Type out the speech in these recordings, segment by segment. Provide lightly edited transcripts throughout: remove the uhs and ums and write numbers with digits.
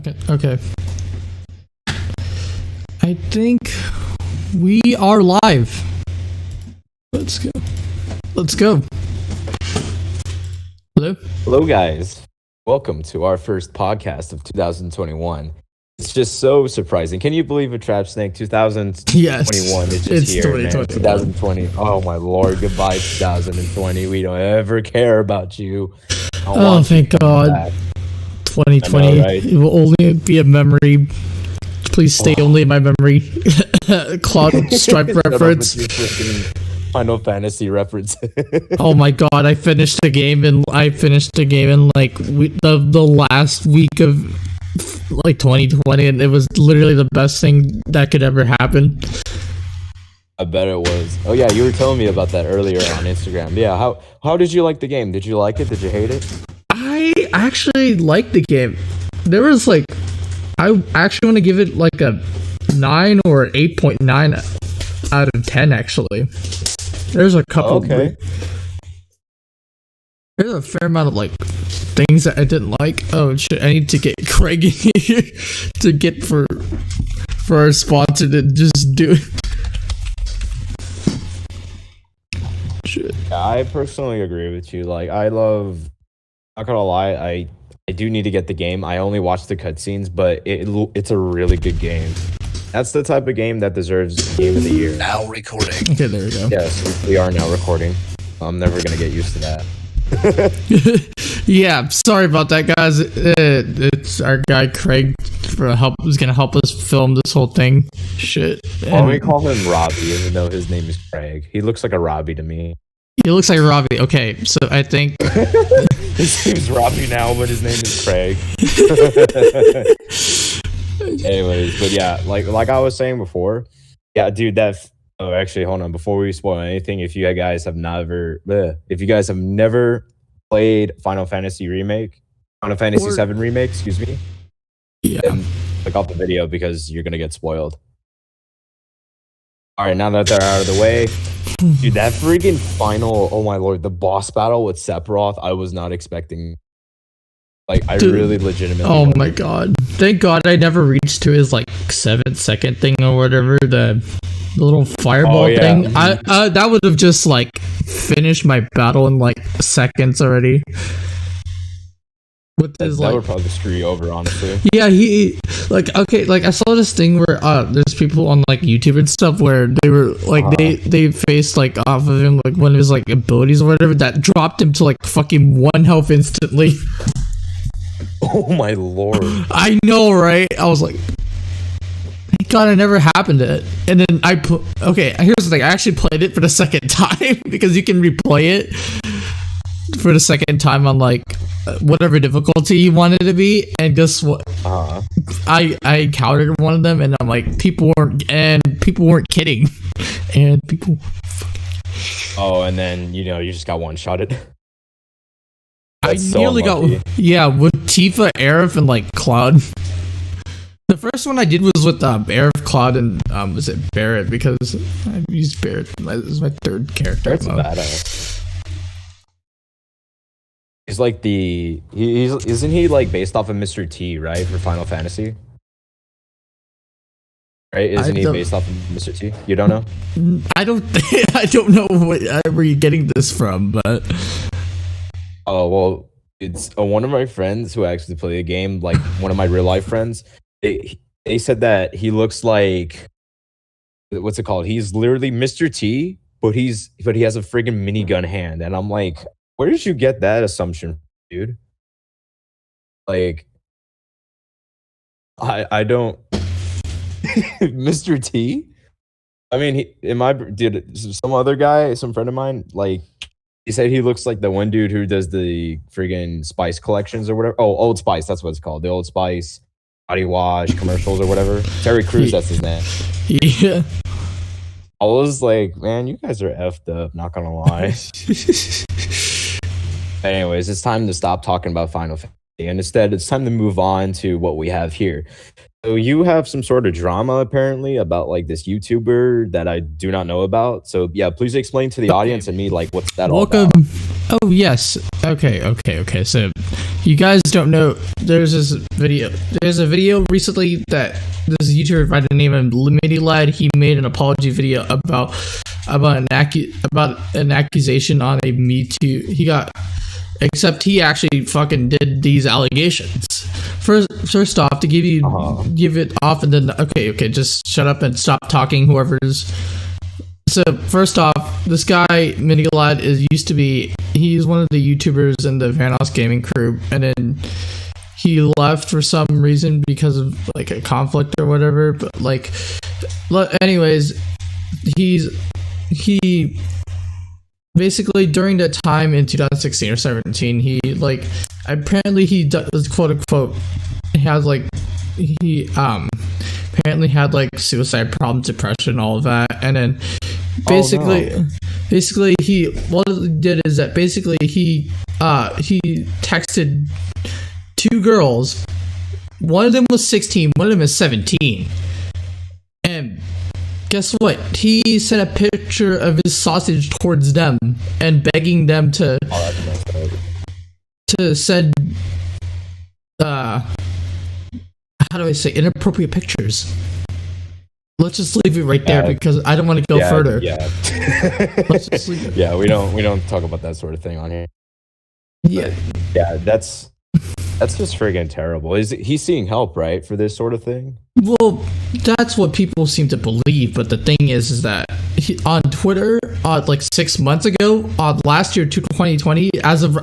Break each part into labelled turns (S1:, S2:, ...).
S1: Okay. I think we are live. Let's go.
S2: Hello, guys. Welcome to our first podcast of 2021. It's just so surprising. Can you believe it, Trap Snake? 2021 is just here, man. 2020. Oh, my Lord. Goodbye, 2020. We don't ever care about you.
S1: Oh, thank God. 2020 right? It will only be a memory. Please stay only in my memory. Cloud Stripe reference.
S2: Final Fantasy reference.
S1: Oh my God! I finished the game in like the last week of like 2020, and it was literally the best thing that could ever happen.
S2: I bet it was. Oh yeah, you were telling me about that earlier on Instagram. Yeah, how did you like the game? Did you like it? Did you hate it?
S1: I actually liked the game. There was like, I actually want to give it like a 9 or 8.9 out of 10. Actually, there's a couple.
S2: Okay.
S1: There's a fair amount of like things that I didn't like. Oh shit! I need to get Craig in here to get for our sponsor to just do it. Shit.
S2: Yeah, I personally agree with you. Like, I love. Not gonna lie, I do need to get the game. I only watch the cutscenes, but it's a really good game. That's the type of game that deserves Game of the Year.
S3: Now recording.
S1: Okay, there we go.
S2: Yes, we are now recording. I'm never gonna get used to that.
S1: Yeah, sorry about that, guys. It's our guy Craig who's gonna help us film this whole thing. Shit.
S2: Well, we call him Robbie, even though his name is Craig. He looks like a Robbie to me.
S1: He looks like Robbie. Okay, so I think
S2: his name's Robbie now, but his name is Craig. Anyways, but yeah, like I was saying before, yeah, dude. Actually, hold on. Before we spoil anything, if you guys have never played Final Fantasy VII Remake, excuse me,
S1: yeah,
S2: then click off the video because you're gonna get spoiled. All right, now that they're out of the way, dude, that freaking final, oh my Lord, the boss battle with Sephiroth, I was not expecting. Like, I really legitimately.
S1: Oh my God. Thank God I never reached to his like 7-second thing or whatever, the little fireball thing. I that would have just like finished my battle in like seconds already. With his,
S2: that would probably screw you over, honestly.
S1: Yeah, he I saw this thing where there's people on like YouTube and stuff where they were like they faced like off of him like one of his like abilities or whatever that dropped him to like fucking 1 health instantly.
S2: Oh my Lord.
S1: I know, right? I was like, thank God I never happened to it. And then here's the thing, I actually played it for the second time because you can replay it for the second time on like whatever difficulty you want it to be, and guess what? I encountered one of them, and I'm like, people weren't kidding, and people.
S2: Oh, and then you just got one-shotted.
S1: I nearly got with Tifa, Aerith, and like Cloud. The first one I did was with Aerith, Cloud, and was it Barrett, because I used Barrett as my third character.
S2: Barrett's badass. He's like isn't he like based off of Mr. T, right, for Final Fantasy? Right? Isn't he based off of Mr. T? You don't know?
S1: I don't know where you're getting this from, but
S2: oh well, it's one of my friends who actually play the game, like one of my real life friends. They said that he looks like, what's it called? He's literally Mr. T, but he has a friggin' minigun hand, and I'm like, where did you get that assumption, dude? Like, I don't. Mr. T? I mean, some other guy, some friend of mine, like, he said he looks like the one dude who does the friggin' Spice collections or whatever. Oh, Old Spice, that's what it's called. The Old Spice body wash commercials or whatever. Terry Crews, that's his name.
S1: Yeah.
S2: I was like, man, you guys are effed up, not gonna lie. Anyways, it's time to stop talking about Final Fantasy, and instead it's time to move on to what we have here. So you have some sort of drama apparently about like this YouTuber that I do not know about. So yeah, please explain to the audience and me like what's that all about.
S1: Oh yes. Okay. So you guys don't know, there's a video recently that this YouTuber by the name of Limity Lad, he made an apology video about an accusation on a Me Too. Except he actually fucking did these allegations. First off, to give it off, and then okay, just shut up and stop talking, whoever's. So first off, this guy Mini Lad he's one of the YouTubers in the Vanos gaming crew, and then he left for some reason because of like a conflict or whatever. But like, anyways, he basically during that time in 2016 or 17, he like apparently he does quote unquote apparently had like suicide problems, depression, all of that, and then basically what he did is that basically he texted two girls. One of them was 16, one of them is 17, and guess what? He sent a picture of his sausage towards them and begging them to send how do I say, inappropriate pictures. Let's just leave it right there because I don't want to go further.
S2: Yeah.
S1: Let's just leave it.
S2: Yeah, we don't talk about that sort of thing on here.
S1: Yeah.
S2: But, yeah, that's just friggin' terrible. He's seeking help, right, for this sort of thing?
S1: Well, that's what people seem to believe, but the thing is that on Twitter, like 6 months ago, last year, 2020, as of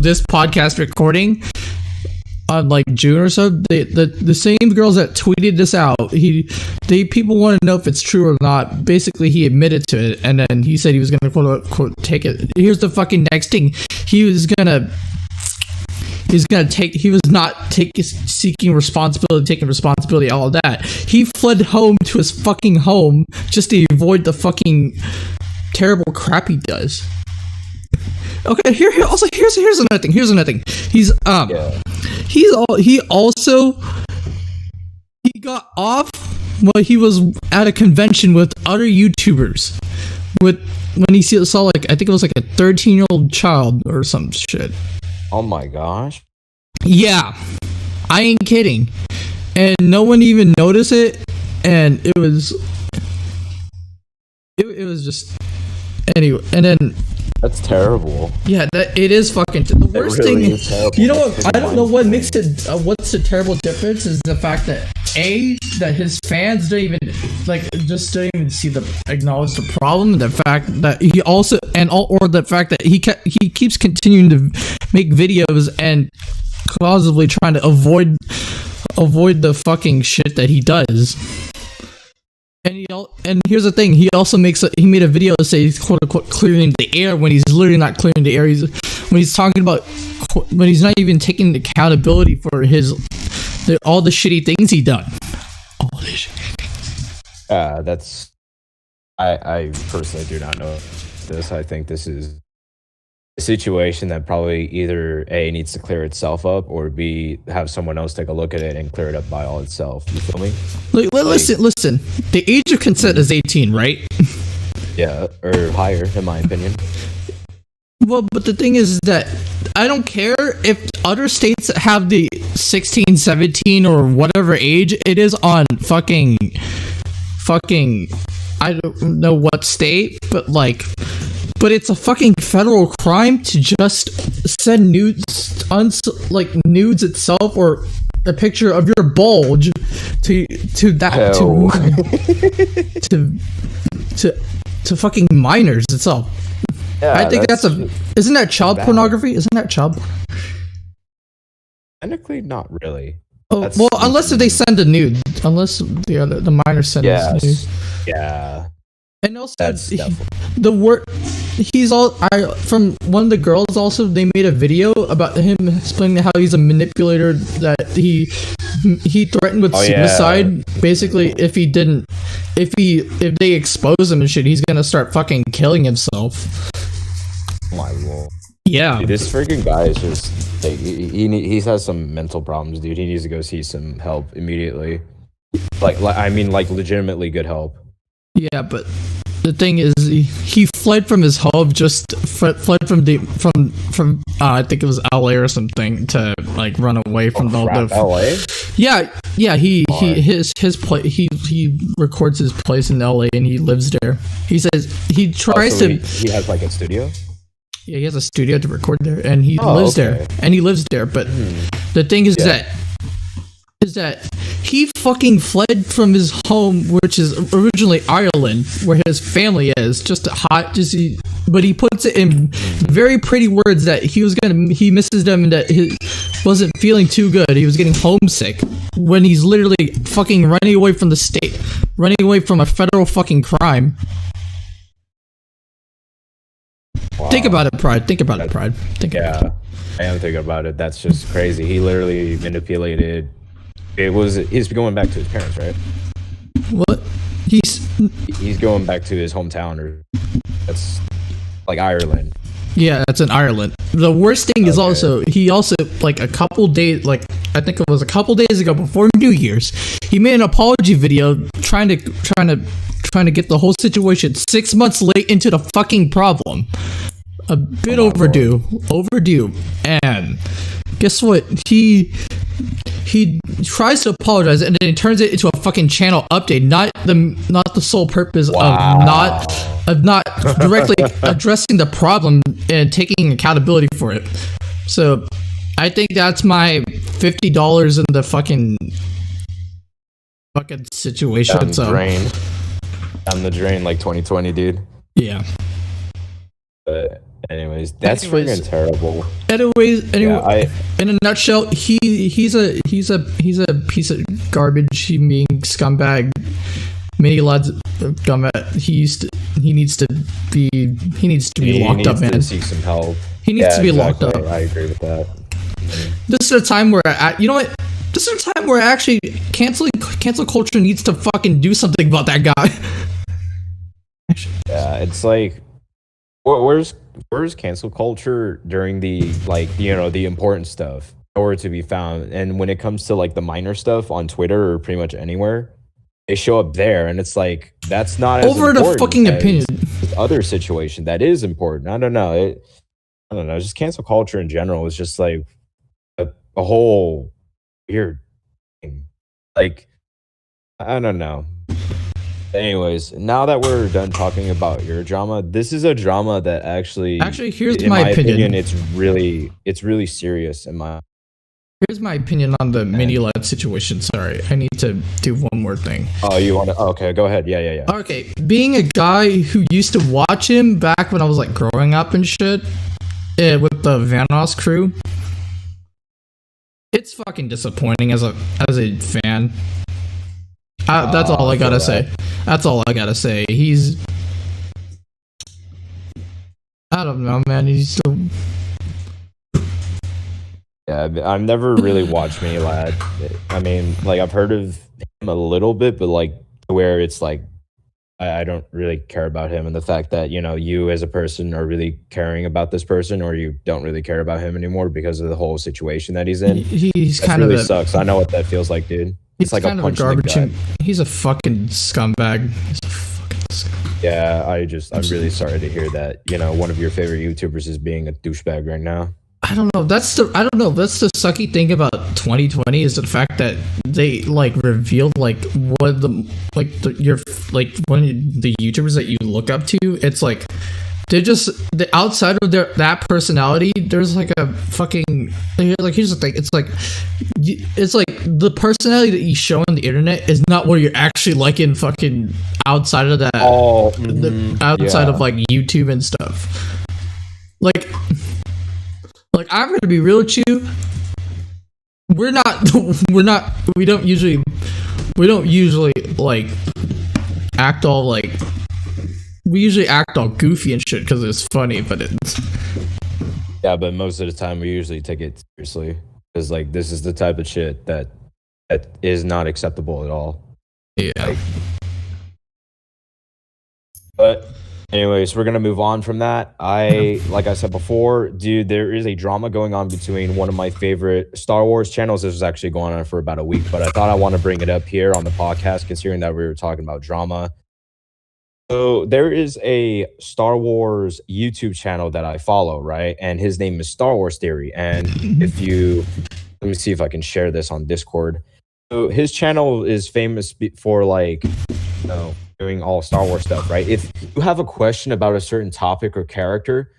S1: this podcast recording, on like June or so, the same girls that tweeted this out, people want to know if it's true or not. Basically, he admitted to it, and then he said he was gonna quote unquote take it. Here's the fucking next thing: he was not taking responsibility, all of that. He fled home to his fucking home just to avoid the fucking terrible crap he does. Okay, here's another thing. He got off while he was at a convention with other YouTubers when he saw like, I think it was like a 13-year-old child or some shit.
S2: Oh my gosh.
S1: Yeah, I ain't kidding. And no one even noticed it, and it was just anyway. And then
S2: that's terrible.
S1: Yeah, it is fucking the worst thing. You know what? I don't know what makes it. What's the terrible difference is the fact that that his fans don't even see acknowledge the problem. The fact that he also or the fact that he keeps continuing to make videos and causally trying to avoid the fucking shit that he does. And here's the thing: he also made a video that says "quote unquote" clearing the air when he's literally not clearing the air. When he's not even taking accountability for all the shitty things he done. All this shit.
S2: That's. I personally do not know this. I think this is a situation that probably either A, needs to clear itself up, or B, have someone else take a look at it and clear it up by all itself. You feel me?
S1: Listen. The age of consent is 18, right?
S2: Yeah, or higher, in my opinion.
S1: Well, but the thing is that I don't care if other states have the 16, 17, or whatever age it is on fucking I don't know what state, but it's a fucking federal crime to just send nudes, nudes itself, or a picture of your bulge to fucking minors itself. Yeah, I think isn't that child bad. Pornography? Isn't that child pornography?
S2: Technically, not really.
S1: Oh, well, unless they send a nude. Unless the minor send a nude.
S2: Yeah.
S1: And also, from one of the girls also, they made a video about him explaining how he's a manipulator, that he threatened with suicide. Yeah. Basically, if they expose him and shit, he's gonna start fucking killing himself.
S2: My lord.
S1: Yeah.
S2: Dude, this freaking guy is just he has some mental problems, dude. He needs to go see some help immediately. Like legitimately good help.
S1: Yeah, but the thing is, he fled from his home, fled from I think it was LA or something, to like run away from
S2: LA.
S1: Yeah. He records his place in LA and he lives there. He says he tries to.
S2: He has like a studio.
S1: Yeah, he has a studio to record there, and he lives there. But the thing is that he fucking fled from his home, which is originally Ireland, where his family is. But he puts it in very pretty words that he misses them and that he wasn't feeling too good. He was getting homesick when he's literally fucking running away from the state, running away from a federal fucking crime. Wow. Think about it, Pride.
S2: Yeah, I am thinking about it. That's just crazy. He literally manipulated. He's going back to his parents, right?
S1: What?
S2: He's going back to his hometown, or that's like Ireland.
S1: Yeah, that's in Ireland. The worst thing is he also like a couple days, like I think it was a couple days ago before New Year's, he made an apology video trying to get the whole situation 6 months late into the fucking problem. A bit overdue, and guess what? He tries to apologize and then he turns it into a fucking channel update, not the sole purpose of not directly addressing the problem and taking accountability for it. So I think that's my $50 in the fucking situation.
S2: Down the drain like 2020, dude.
S1: Yeah.
S2: But anyways, that's freaking terrible.
S1: Anyway, in a nutshell, he's a piece of garbage. He being scumbag. Many lads scumbag. He needs to be locked up, man.
S2: To seek some help.
S1: He needs to be locked up.
S2: I agree with that.
S1: This is a time where This is a time where actually cancel culture needs to fucking do something about that guy.
S2: Yeah, it's like, where's cancel culture during the the important stuff nowhere to be found, and when it comes to like the minor stuff on Twitter or pretty much anywhere, they show up there, and it's like that's not as
S1: over the fucking opinion.
S2: Other situation that is important. I don't know. Just cancel culture in general is just like a whole weird thing. Like, I don't know. Anyways, now that we're done talking about your drama, this is a drama that actually
S1: here's in my opinion.
S2: It's really serious in my.
S1: Here's my opinion on the mini lad situation. Sorry, I need to do one more thing.
S2: Oh, you want to? Okay, go ahead. Yeah.
S1: Okay, being a guy who used to watch him back when I was like growing up and shit, with the Vanos crew, it's fucking disappointing as a fan. That's all I gotta say. That's all I gotta say. I don't know, man. He's so.
S2: Yeah, I've never really watched Mini Lad. I mean, like I've heard of him a little bit, but like where it's like I don't really care about him, and the fact that you as a person are really caring about this person, or you don't really care about him anymore because of the whole situation that he's in.
S1: He's kind of
S2: sucks. I know what that feels like, dude.
S1: He's like kind of a garbage. He's a fucking scumbag.
S2: Yeah, I'm really sorry to hear that. One of your favorite YouTubers is being a douchebag right now.
S1: I don't know. That's the sucky thing about 2020 is the fact that they like revealed like what one of the YouTubers that you look up to. It's like they're just the outside of that personality. There's like a fucking like here's the thing. It's like the personality that you show on the internet is not what you're actually like in fucking outside of that. Outside of like YouTube and stuff. Like I'm gonna be real with you. We don't usually like act all like. We usually act all goofy and shit because it's funny, but it's.
S2: Yeah, but most of the time we usually take it seriously because like this is the type of shit that is not acceptable at all.
S1: Yeah.
S2: But anyways, we're gonna move on from that. Like I said before, dude, there is a drama going on between one of my favorite Star Wars channels. This was actually going on for about a week, but I thought I want to bring it up here on the podcast, considering that we were talking about drama. So there is a Star Wars YouTube channel that I follow, right? And his name is Star Wars Theory. And if you let me see if I can share this on Discord. So his channel is famous for like, doing all Star Wars stuff, right? If you have a question about a certain topic or character,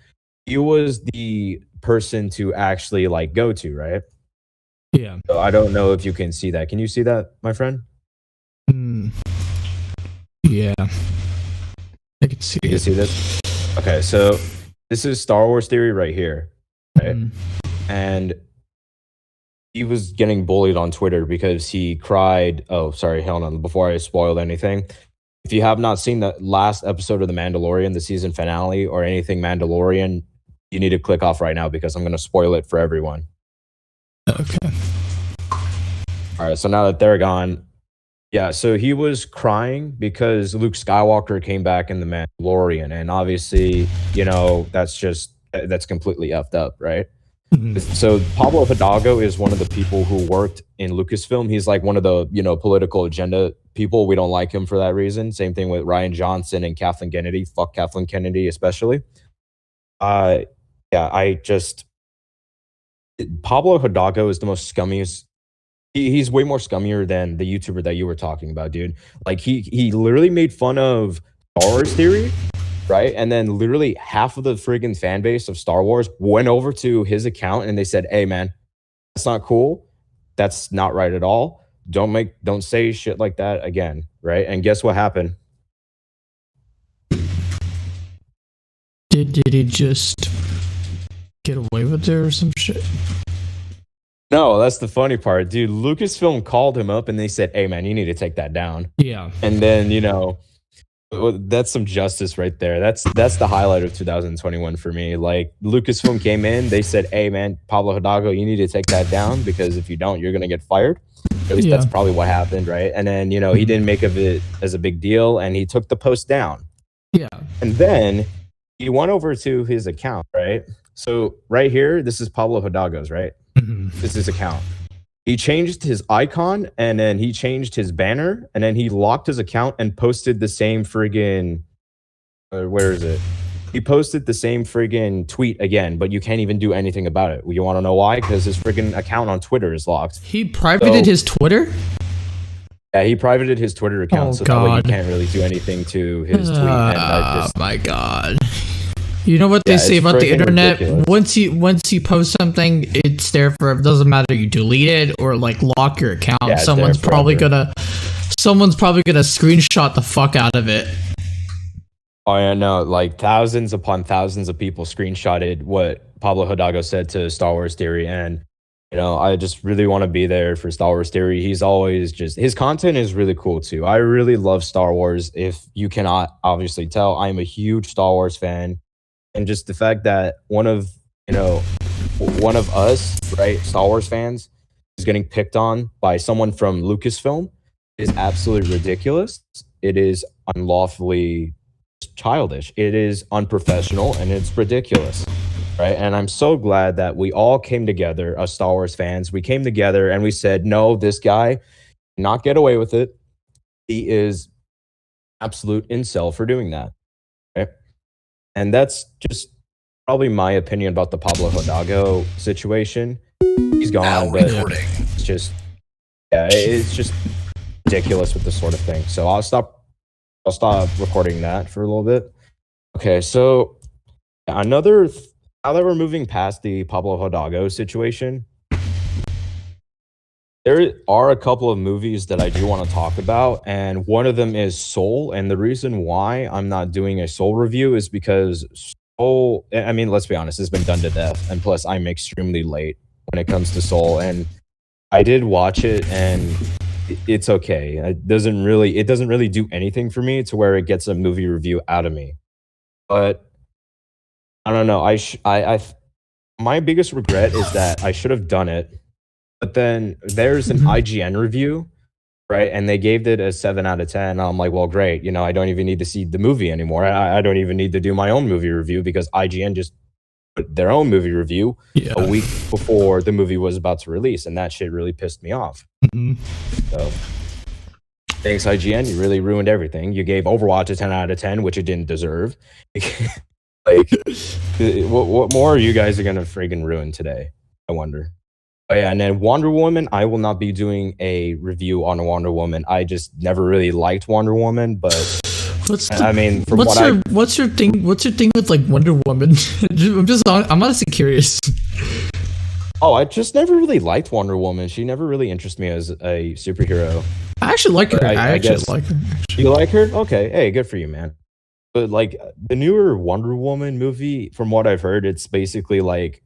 S2: he was the person to actually like go to, right?
S1: Yeah.
S2: So I don't know if you can see that. Can you see that, my friend?
S1: Yeah. I can see
S2: You can see this? Okay, so this is Star Wars Theory right here, right? And he was getting bullied on Twitter because he cried. Oh, sorry, hold on. Before I spoiled anything, if you have not seen the last episode of The Mandalorian, the season finale, or anything Mandalorian, you need to click off right now because I'm going to spoil it for everyone.
S1: Okay.
S2: All right, so now that they're gone, yeah, so he was crying because Luke Skywalker came back in The Mandalorian, and obviously, that's completely effed up, right? So Pablo Hidalgo is one of the people who worked in Lucasfilm. He's like one of the, political agenda people. We don't like him for that reason. Same thing with Ryan Johnson and Kathleen Kennedy. Fuck Kathleen Kennedy, especially. Pablo Hidalgo is the most scummiest. He's way more scummier than the YouTuber that you were talking about, dude. Like he literally made fun of Star Wars Theory, right? And then literally half of the friggin' fan base of Star Wars went over to his account and they said, "Hey, man, that's not cool. That's not right at all. Don't say shit like that again," right? And guess what happened?
S1: Did he just get away with it or some shit?
S2: No, that's the funny part, dude. Lucasfilm called him up and they said, "Hey, man, you need to take that down."
S1: Yeah.
S2: And then, that's some justice right there. That's the highlight of 2021 for me. Like Lucasfilm came in, they said, "Hey, man, Pablo Hidalgo, you need to take that down because if you don't, you're gonna get fired." At least that's probably what happened, right? And then, he didn't make of it as a big deal and he took the post down.
S1: Yeah.
S2: And then he went over to his account, right? So right here, this is Pablo Hidalgo's, right? This is his account. He changed his icon and then he changed his banner and then he locked his account and posted the same friggin' where is it? He posted the same friggin' tweet again, but you can't even do anything about it. You want to know why? Because his friggin' account on Twitter is locked.
S1: He privated his Twitter?
S2: Yeah, he privated his Twitter account, so that way you can't really do anything to his tweet.
S1: Oh my god. You know what they say about the internet? Ridiculous. Once you post something, it's there forever. It doesn't matter you delete it or like lock your account.
S2: Yeah,
S1: someone's probably gonna screenshot the fuck out of it.
S2: Oh yeah, no, like thousands upon thousands of people screenshotted what Pablo Hidalgo said to Star Wars Theory, and I just really want to be there for Star Wars Theory. He's always his content is really cool too. I really love Star Wars. If you cannot obviously tell, I'm a huge Star Wars fan. And just the fact that one of us, right, Star Wars fans, is getting picked on by someone from Lucasfilm is absolutely ridiculous. It is unlawfully childish. It is unprofessional and it's ridiculous, right? And I'm so glad that we all came together as Star Wars fans. We came together and we said, no, this guy cannot get away with it. He is absolute incel for doing that. Right? And that's just probably my opinion about the Pablo Hidalgo situation. He's gone, but it's just ridiculous with this sort of thing. So I'll stop recording that for a little bit. Okay, so now that we're moving past the Pablo Hidalgo situation, there are a couple of movies that I do want to talk about, and one of them is Soul. And the reason why I'm not doing a Soul review is because Soul, I mean, let's be honest, it's been done to death. And plus, I'm extremely late when it comes to Soul. And I did watch it, and it's okay. It doesn't really do anything for me to where it gets a movie review out of me. But I don't know. My biggest regret is that I should have done it. But then there's an IGN review, right? And they gave it a 7 out of 10. I'm like, well, great. I don't even need to see the movie anymore. I don't even need to do my own movie review because IGN just put their own movie review a week before the movie was about to release. And that shit really pissed me off. So Thanks, IGN. You really ruined everything. You gave Overwatch a 10 out of 10, which it didn't deserve. Like, what more are you guys are gonna friggin' ruin today? I wonder. Oh yeah, and then Wonder Woman. I will not be doing a review on Wonder Woman. I just never really liked Wonder Woman, but
S1: what's your thing? What's your thing with like Wonder Woman? I'm honestly curious.
S2: Oh, I just never really liked Wonder Woman. She never really interested me as a superhero.
S1: I actually like her. I actually like her.
S2: You like her? Okay. Hey, good for you, man. But like the newer Wonder Woman movie, from what I've heard, it's basically like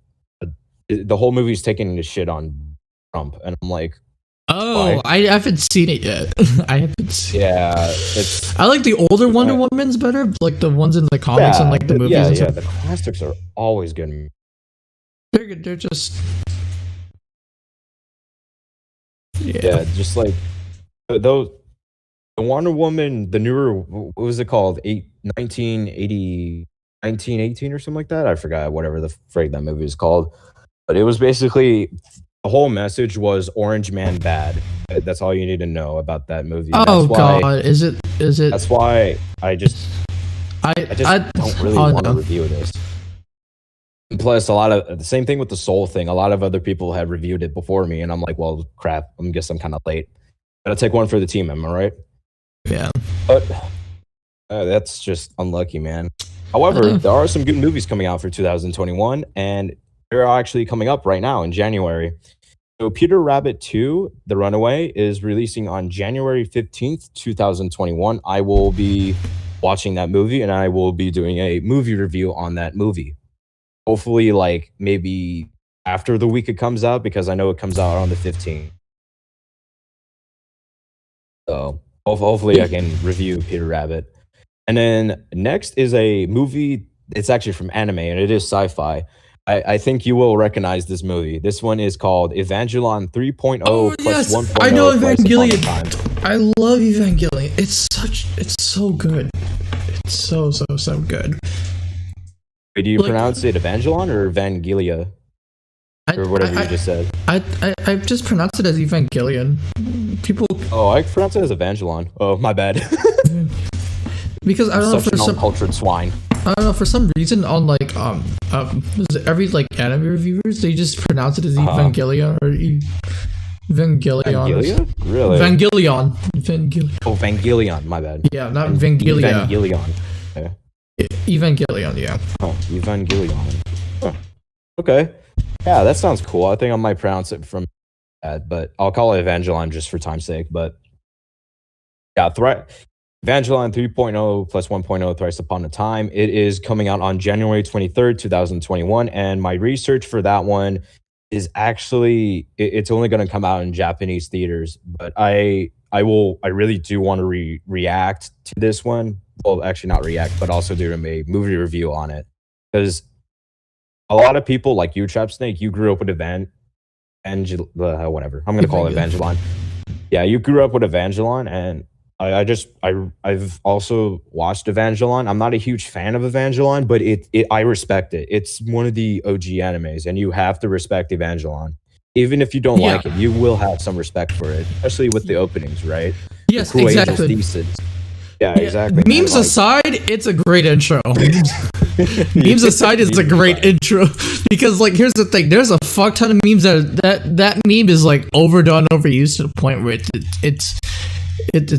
S2: the whole movie's taking a shit on Trump, and I'm like,
S1: oh, I haven't seen it yet. I haven't seen.
S2: Yeah, it's.
S1: I like the older Wonder Womans better, like the ones in the comics and like the movies.
S2: Yeah,
S1: and stuff.
S2: The classics are always good.
S1: They're just.
S2: Yeah, just like those. The Wonder Woman, the newer, what was it called? 1980, 1918 or something like that? I forgot, whatever the frig that movie is called. But it was basically, the whole message was Orange Man bad. That's all you need to know about that movie.
S1: Oh, God. Is it?
S2: That's why I just don't really want to review this. And plus, a lot of, the same thing with the Soul thing. A lot of other people have reviewed it before me, and I'm like, well, crap, I guess I'm kind of late. Gotta take one for the team, am I right?
S1: Yeah.
S2: But that's just unlucky, man. However, there are some good movies coming out for 2021, and they're actually coming up right now in January. So Peter Rabbit 2, The Runaway, is releasing on January 15th, 2021. I will be watching that movie, and I will be doing a movie review on that movie. Hopefully, like, maybe after the week it comes out, because I know it comes out on the 15th. So hopefully I can review Peter Rabbit. And then next is a movie. It's actually from anime, and it is sci-fi. I think you will recognize this movie. This one is called Evangelion 3.0 plus 1.0.
S1: I know Evangelion. I love Evangelion. It's so good. It's so good.
S2: Wait, do you pronounce it Evangelion or Evangelia? Or whatever you just said.
S1: I just pronounce it as Evangelion. People.
S2: Oh, I pronounce it as Evangelion. Oh, my bad.
S1: Because I don't know, for some
S2: uncultured swine.
S1: I don't know, for some reason on like every like anime reviewers, they just pronounce it as Evangelion or Evangelion.
S2: Evangelia? Really?
S1: Evangelion.
S2: Oh, Evangelion. My bad.
S1: Yeah, not Evangelia.
S2: Evangelion. Yeah.
S1: Evangelion. Yeah.
S2: Oh, Evangelion. Huh. Okay. Yeah, that sounds cool. I think I might pronounce it from that, but I'll call it Evangelion just for time's sake. But yeah, Evangelion 3.0 plus 1.0 Thrice Upon a Time. It is coming out on January 23rd, 2021. And my research for that one is actually, it's only going to come out in Japanese theaters. But I really do want to react to this one. Well, actually not react, but also do a movie review on it. Because a lot of people like you, Trap Snake, you grew up with whatever. I'm going to call it Evangelion. Yeah, you grew up with Evangelion, and I've also watched Evangelion. I'm not a huge fan of Evangelion, but I respect it. It's one of the OG animes, and you have to respect Evangelion. Even if you don't like it, you will have some respect for it, especially with the openings, right?
S1: Yes, exactly.
S2: Yeah, exactly.
S1: Memes aside, it's a great intro. Memes aside, it's a great intro because, like, here's the thing: there's a fuck ton of memes that meme is like overdone, overused to the point where it's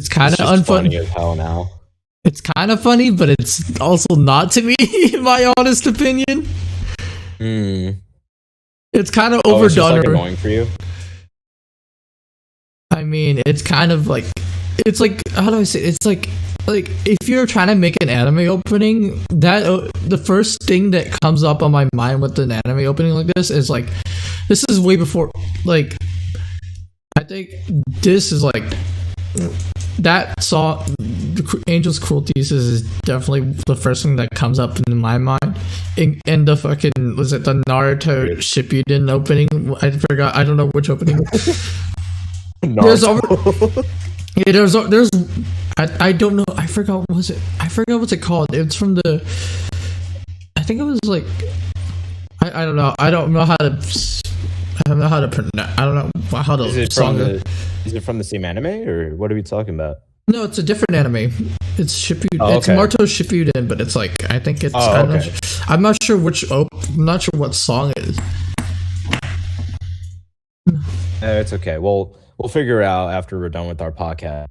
S1: kind of unfunny.
S2: Funny as hell now.
S1: It's kind of funny, but it's also not to me, in my honest opinion. It's kind of overdone.
S2: It's just, like, annoying for you?
S1: I mean, it's kind of like, it's like, how do I say it? It's like if you're trying to make an anime opening, that the first thing that comes up on my mind with an anime opening like this is like, this is way before, like, I think this is like, that song, Angel's Cruelties, is definitely the first thing that comes up in my mind. And the fucking, was it the Naruto Shippuden opening? I forgot, I don't know which opening. There's I don't know, I forgot what's it called. It's from the, I think it was like, I don't know how to don't know how to pronounce. I don't know how to song it.
S2: Is it from the same anime, or what are we talking about?
S1: No, it's a different anime. It's Shippuden.
S2: Oh,
S1: It's
S2: okay.
S1: Naruto Shippuden, but it's like I think it's.
S2: Oh, okay.
S1: I'm not sure which. I'm not sure what song it is.
S2: It's okay. We'll figure it out after we're done with our podcast.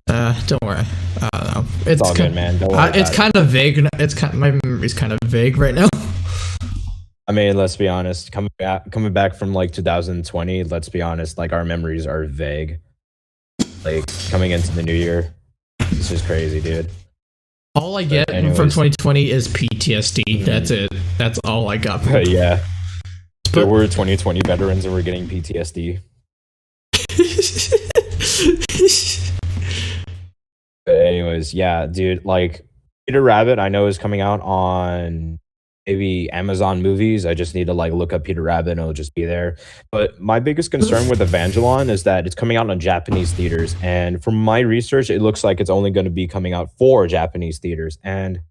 S1: Don't worry. I don't know.
S2: It's all good, man. Don't worry.
S1: It's kind of vague. My memory's kind of vague right now.
S2: I mean, let's be honest. Coming back from like 2020, let's be honest. Like our memories are vague. Like coming into the new year, it's just crazy, dude.
S1: All I get from 2020 is PTSD. That's it. That's all I got.
S2: Yeah. So we're 2020 veterans and we're getting PTSD. But anyways, yeah, dude. Like Peter Rabbit, I know is coming out on maybe Amazon Movies. I just need to like look up Peter Rabbit and it'll just be there. But my biggest concern with Evangelon is that it's coming out on Japanese theaters. And from my research, it looks like it's only going to be coming out for Japanese theaters. And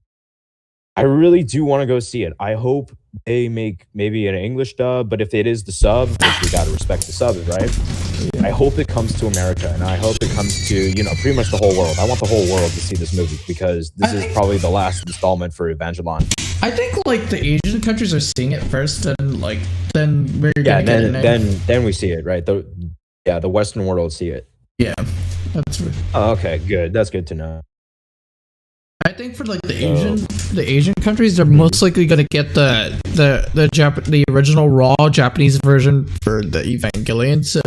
S2: I really do want to go see it. I hope they make maybe an English dub, but if it is the sub, which we got to respect the sub, right? I hope it comes to America, and I hope it comes to, pretty much the whole world. I want the whole world to see this movie because this is probably the last installment for Evangelon.
S1: I think like the Asian countries are seeing it first, and like then we're gonna get it.
S2: Then we see it, right? The Western world see it.
S1: Yeah, that's.
S2: Okay, good. That's good to know.
S1: I think for like the Asian countries, they're most likely gonna get the original raw Japanese version for the Evangelion. So,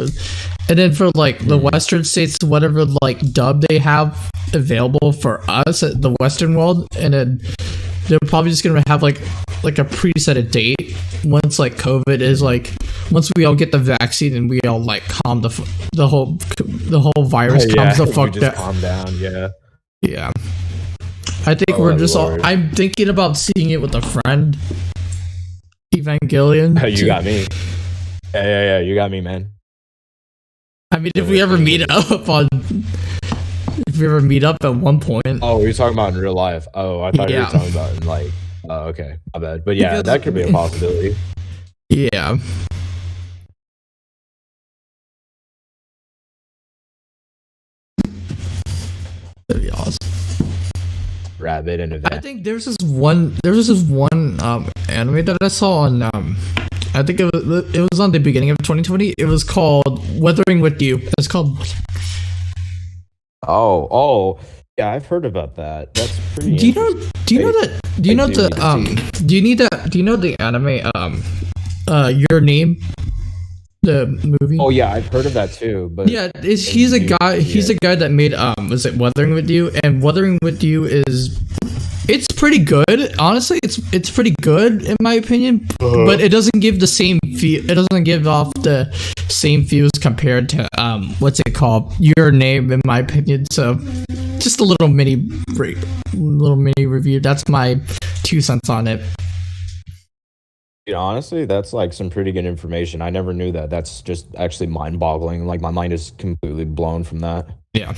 S1: and then for like the Western states, whatever like dub they have available for us at the Western world, and then they're probably just gonna have like a preset date once like COVID is like once we all get the vaccine and we all like calm the whole virus calms the fuck down.
S2: Calm down, yeah.
S1: Yeah. I think we're just all. I'm thinking about seeing it with a friend. Evangelion.
S2: You got me. Yeah. You got me, man.
S1: I mean, if we ever meet up at one point.
S2: Oh, we're talking about in real life. Oh, I thought you were talking about in like. Oh, okay, my bad. But yeah, that could be a possibility.
S1: Yeah. That'd be awesome.
S2: Rabbit and event.
S1: I think there's this one anime that I saw on I think it was on the beginning of 2020. It was called Weathering with You. It's called.
S2: Oh yeah, I've heard about that. That's pretty.
S1: Do you know the anime Your Name, the movie?
S2: Oh yeah, I've heard of that too. But
S1: yeah, he's a guy that made was it Weathering with You? And Weathering with You it's pretty good. Honestly, it's pretty good in my opinion, but it doesn't give the same feel. It doesn't give off the same feels compared to what's it called? Your Name, in my opinion. So just a little mini review. That's my 2 cents on it.
S2: Honestly, that's like some pretty good information. I never knew that. That's just actually mind-boggling. Like my mind is completely blown from that.
S1: Yeah.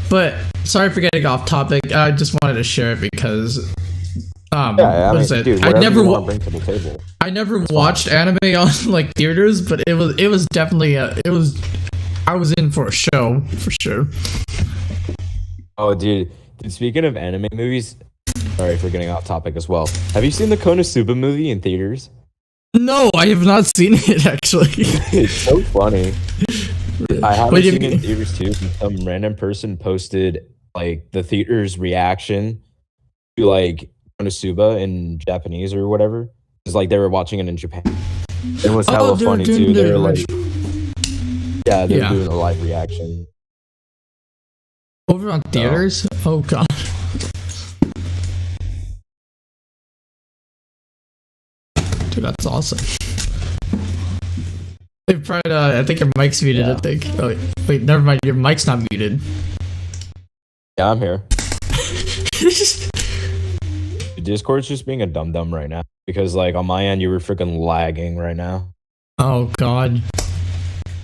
S1: But sorry for getting off topic. I just wanted to share it because
S2: dude,
S1: I never
S2: bring to the table.
S1: I never watched anime on like theaters, but it was definitely I was in for a show for sure.
S2: Oh, dude, speaking of anime movies, sorry for getting off topic as well. Have you seen the Konosuba movie in theaters?
S1: No, I have not seen it actually.
S2: It's so funny. I haven't seen it in theaters too. Some random person posted like the theater's reaction to like Konosuba in Japanese or whatever. It's like they were watching it in Japan. It was hella funny too. They were like, they're doing a live reaction.
S1: Over on theaters? Oh god. Dude, that's awesome. They probably, I think your mic's muted, I think. Oh, wait, never mind, your mic's not muted.
S2: Yeah, I'm here. Discord's just being a dum-dum right now. Because, like, on my end, you were freaking lagging right now.
S1: Oh, God.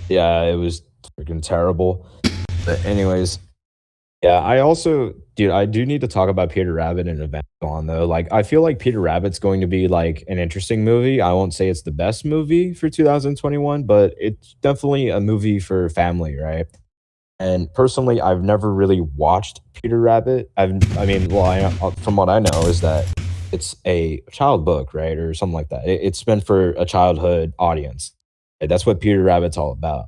S2: Yeah, it was freaking terrible. But anyways, Yeah, I also, dude, I do need to talk about Peter Rabbit and Evangeline though. Like, I feel like Peter Rabbit's going to be like an interesting movie. I won't say it's the best movie for 2021, but it's definitely a movie for family, right? And personally, I've never really watched Peter Rabbit. I mean, well, from what I know is that it's a child book, right, or something like that. It's meant for a childhood audience. That's what Peter Rabbit's all about.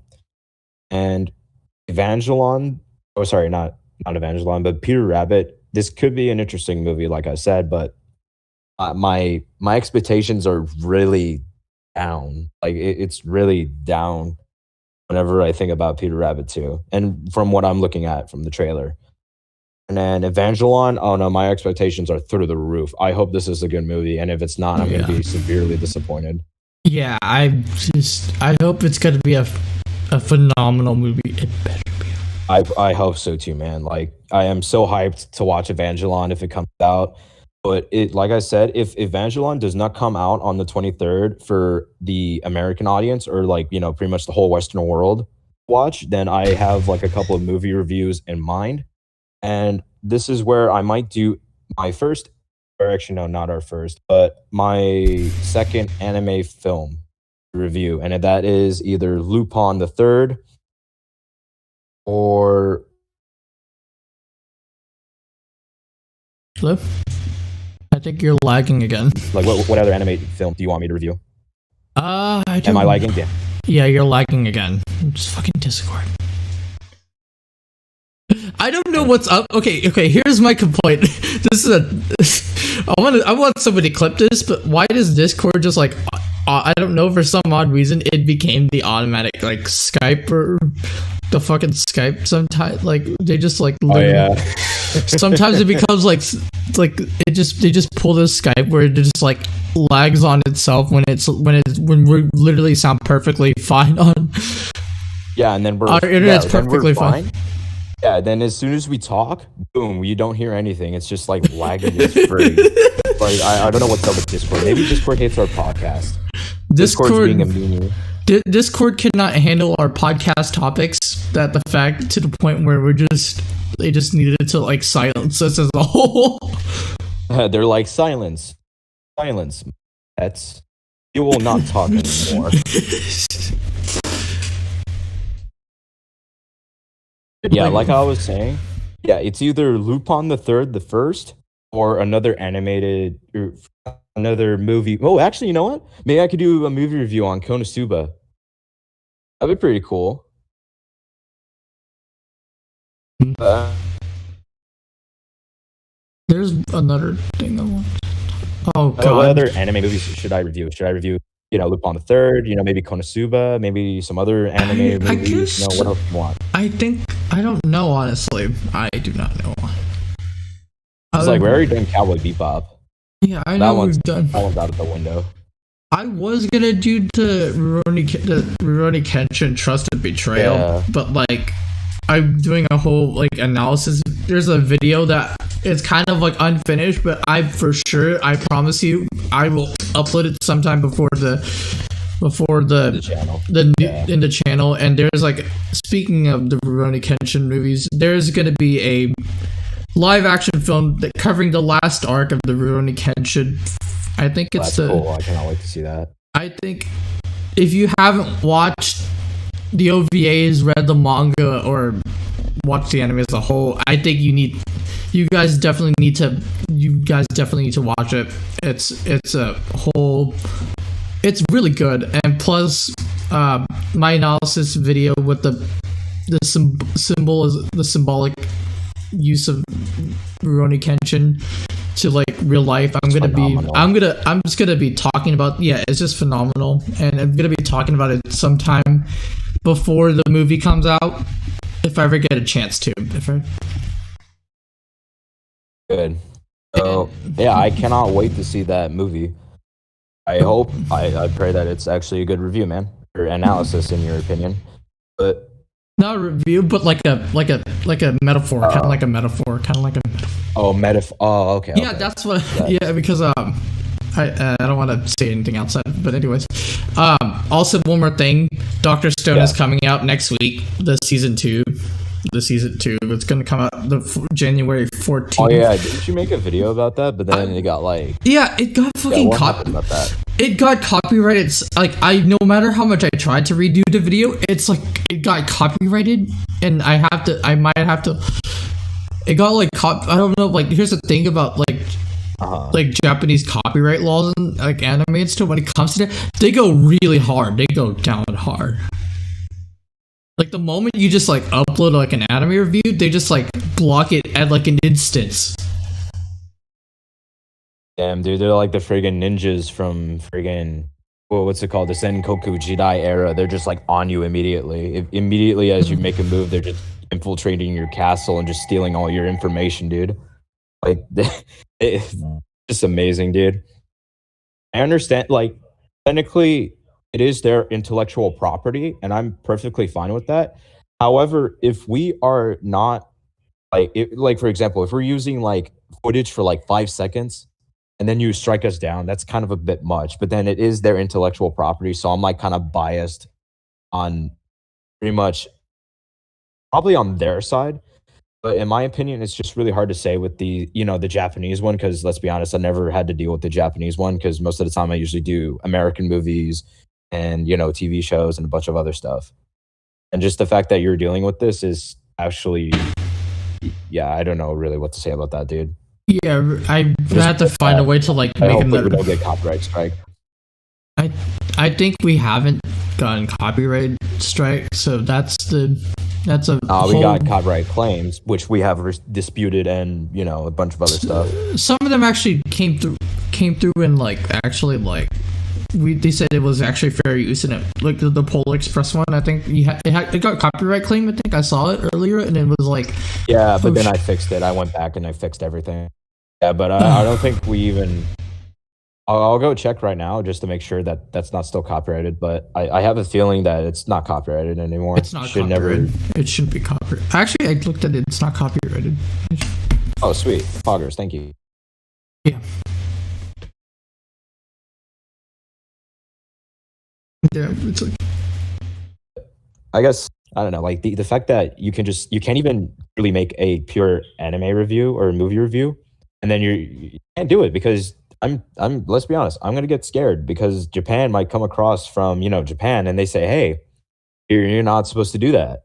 S2: And Evangeline, oh, sorry, not Evangeline, but Peter Rabbit. This could be an interesting movie, like I said, but my expectations are really down. Like it's really down whenever I think about Peter Rabbit too, and from what I'm looking at from the trailer. And then Evangeline, oh no, my expectations are through the roof. I hope this is a good movie, and if it's not, I'm going to be severely disappointed.
S1: Yeah, I hope it's going to be a phenomenal movie. It better be.
S2: I hope so too, man. Like I am so hyped to watch Evangeline if it comes out. But it, like I said, if Evangeline does not come out on the 23rd for the American audience, or like, you know, pretty much the whole Western world watch, then I have like a couple of movie reviews in mind. And this is where I might do my first, or actually no, not our first, but my second anime film review. And that is either Lupin the Third or
S1: Flip? I think you're lagging again.
S2: like what other anime film do you want me to review?
S1: I don't
S2: Am I lagging?
S1: Yeah, you're lagging again. Just fucking Discord. I don't know what's up. Okay, here's my complaint. This is I want somebody to clip this, but why does Discord just like I don't know, for some odd reason it became the automatic like Skype or the fucking Skype sometimes, like they just like sometimes it becomes like they just pull this Skype where it just like lags on itself when we literally sound perfectly fine on.
S2: Yeah, and then
S1: our internet's perfectly fine.
S2: Yeah, then as soon as we talk, boom, you don't hear anything. It's just like lagging as free. Like I don't know what's up with Discord. Maybe Discord hates our podcast. Discord's being a meanie.
S1: Discord cannot handle our podcast topics to the point where they just needed to like silence us as a whole.
S2: They're like silence. That's you will not talk anymore. Yeah, like I was saying, yeah, it's either Lupin the Third, the first, or another animated or another movie. Oh, actually, you know what? Maybe I could do a movie review on Konosuba. That'd be pretty cool.
S1: There's another thing I want. Oh god.
S2: What other anime movies should I review? Should I review, you know, Lupin the Third? You know, maybe Konosuba, maybe some other anime movies.
S1: I guess,
S2: what else do you want?
S1: I don't know, honestly. I do not know.
S2: It's like we're already doing Cowboy Bebop.
S1: Yeah, I know we've done.
S2: That one's out of the window.
S1: I was gonna do the Rurouni Kenshin Trusted Betrayal, but like I'm doing a whole like analysis. There's a video that is kind of like unfinished, but I promise you, I will upload it sometime before the channel. In the channel. And there's like, speaking of the Rurouni Kenshin movies, there's gonna be a live action film covering the last arc of the Rurouni Kenshin. I think it's
S2: cool. I cannot wait to see that.
S1: I think if you haven't watched the OVAs, read the manga, or watched the anime as a whole, I think you guys definitely need to watch it. It's really good. And plus my analysis video with the symbolic use of Rurouni Kenshin to like real life. I'm just gonna be talking about, it's just phenomenal, and I'm gonna be talking about it sometime before the movie comes out, if I ever get a chance to.
S2: Good. So yeah, I cannot wait to see that movie. I pray that it's actually a good review, man, or analysis in your opinion. But
S1: not a review, but like a metaphor, kind of like a metaphor.
S2: Oh, metaphor. Oh, okay.
S1: Yeah, okay. That's what. Yeah, because I don't want to say anything outside. But anyways, also one more thing. Dr. Stone is coming out next week. The season 2. the season 2. It's gonna come out January 14th.
S2: Oh yeah, didn't you make a video about that? But then it got like
S1: it got fucking
S2: about that?
S1: It got copyrighted. It's like no matter how much I tried to redo the video, it's like it got copyrighted, and I might have to. It got like I don't know. Like here's the thing about like Japanese copyright laws and like anime and stuff. When it comes to that, they go really hard. They go down hard. Like the moment you just like upload like an anime review, they just like block it at like an instance.
S2: Damn, dude, they're like the friggin' ninjas from friggin' what's it called? The Senkoku Jidai era. They're just like on you immediately. Immediately as you make a move, they're just infiltrating your castle and just stealing all your information, dude. Like, it's just amazing, dude. I understand, like, technically, it is their intellectual property, and I'm perfectly fine with that. However, if we are not, like for example, if we're using, like, footage for, like, 5 seconds, and then you strike us down, that's kind of a bit much. But then it is their intellectual property, so I'm, like, kind of biased on pretty much probably on their side. But in my opinion, it's just really hard to say with the Japanese one, because let's be honest, I never had to deal with the Japanese one because most of the time I usually do American movies and, TV shows and a bunch of other stuff. And just the fact that you're dealing with this is actually, yeah, I don't know really what to say about that, dude.
S1: Yeah, I have to find a way to like make them.
S2: We don't get copyright strike.
S1: I think we haven't gotten copyright strike, so that's a
S2: we got copyright claims, which we have disputed, and a bunch of other stuff.
S1: Some of them actually came through and they said it was actually fair use, and like the Polar Express one, I think it got copyright claim. I think I saw it earlier, and it was like
S2: but then I fixed it. I went back and I fixed everything. Yeah, but I don't think we even. I'll go check right now just to make sure that that's not still copyrighted, but I have a feeling that it's not copyrighted anymore.
S1: It's not copyrighted. It shouldn't be copyrighted. Actually, I looked at it. It's not copyrighted.
S2: Oh, sweet. Poggers, thank you.
S1: Yeah. Yeah, it's like...
S2: I guess, I don't know, like the fact that you can't even really make a pure anime review or a movie review, and then you can't do it because I'm let's be honest, I'm gonna get scared because Japan might come across from Japan and they say, hey, you're not supposed to do that,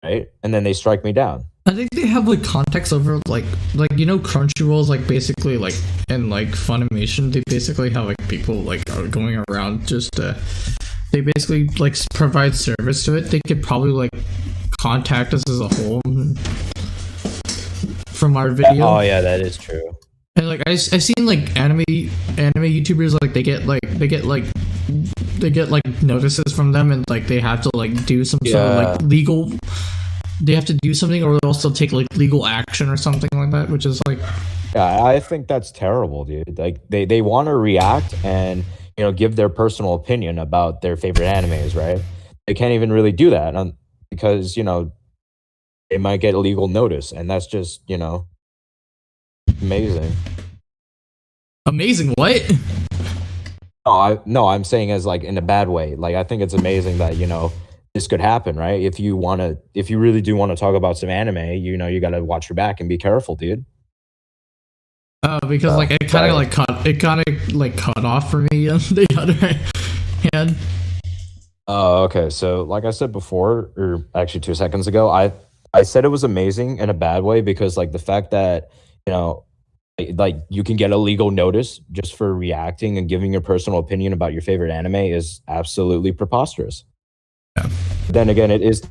S2: right? And then they strike me down.
S1: I think they have like context over like Crunchyroll's like basically like, and like Funimation, they basically have like people like are going around just they basically like provide service to it. They could probably like contact us as a whole from our video.
S2: Oh yeah, that is true.
S1: And like I've seen like anime YouTubers like they get notices from them, and like they have to like do some sort of like legal. They have to do something, or they'll still take like legal action or something like that, which is like.
S2: Yeah, I think that's terrible, dude. Like they want to react and give their personal opinion about their favorite animes, right? They can't even really do that because they might get a legal notice, and that's just amazing.
S1: Amazing what?
S2: No, I'm saying as like in a bad way. Like I think it's amazing that this could happen, right? If you really do want to talk about some anime, you got to watch your back and be careful, dude.
S1: Because like it kind of like cut off for me on the other hand.
S2: Oh, okay. So like I said before, or actually 2 seconds ago, I said it was amazing in a bad way because like the fact that like you can get a legal notice just for reacting and giving your personal opinion about your favorite anime is absolutely preposterous. Yeah. But then again, it is.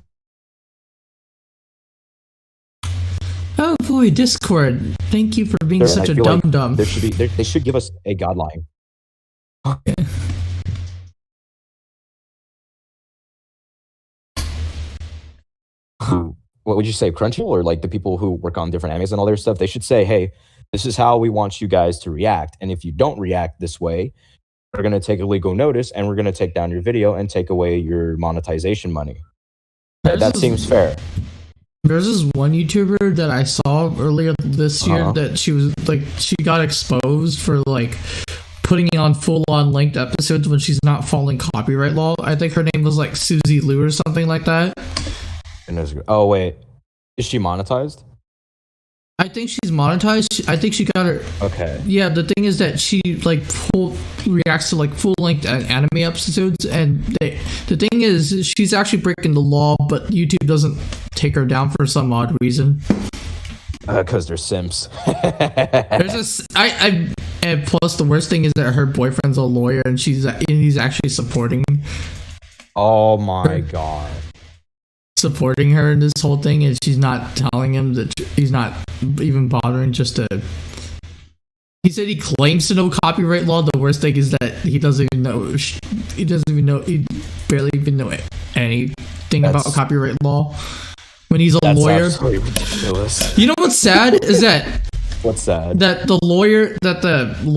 S1: Oh boy, Discord! Thank you for being such a dum-dum.
S2: They should give us a guideline. What would you say, Crunchyroll, or like the people who work on different animes and all their stuff? They should say, hey, this is how we want you guys to react, and if you don't react this way, we're going to take a legal notice and we're going to take down your video and take away your monetization money. That seems fair.
S1: There's this one YouTuber that I saw earlier this year that she got exposed for like putting on full-on length episodes when she's not following copyright law. I think her name was like Susie Liu or something like that.
S2: Oh wait, Is she monetized?
S1: I think she's monetized. I think she got her.
S2: Okay.
S1: Yeah, the thing is that she like reacts to like full length anime episodes, and the thing is she's actually breaking the law, but YouTube doesn't take her down for some odd reason.
S2: Because they're simps.
S1: There's and plus the worst thing is that her boyfriend's a lawyer, and he's actually supporting.
S2: Oh my god.
S1: Supporting her in this whole thing, and she's not telling him that he's not even bothering just to. He said he claims to know copyright law. The worst thing is that he doesn't even know. He doesn't even know. He barely even know anything about copyright law. When he's a lawyer,
S2: absolutely ridiculous.
S1: You know what's sad is that.
S2: What's sad?
S1: That the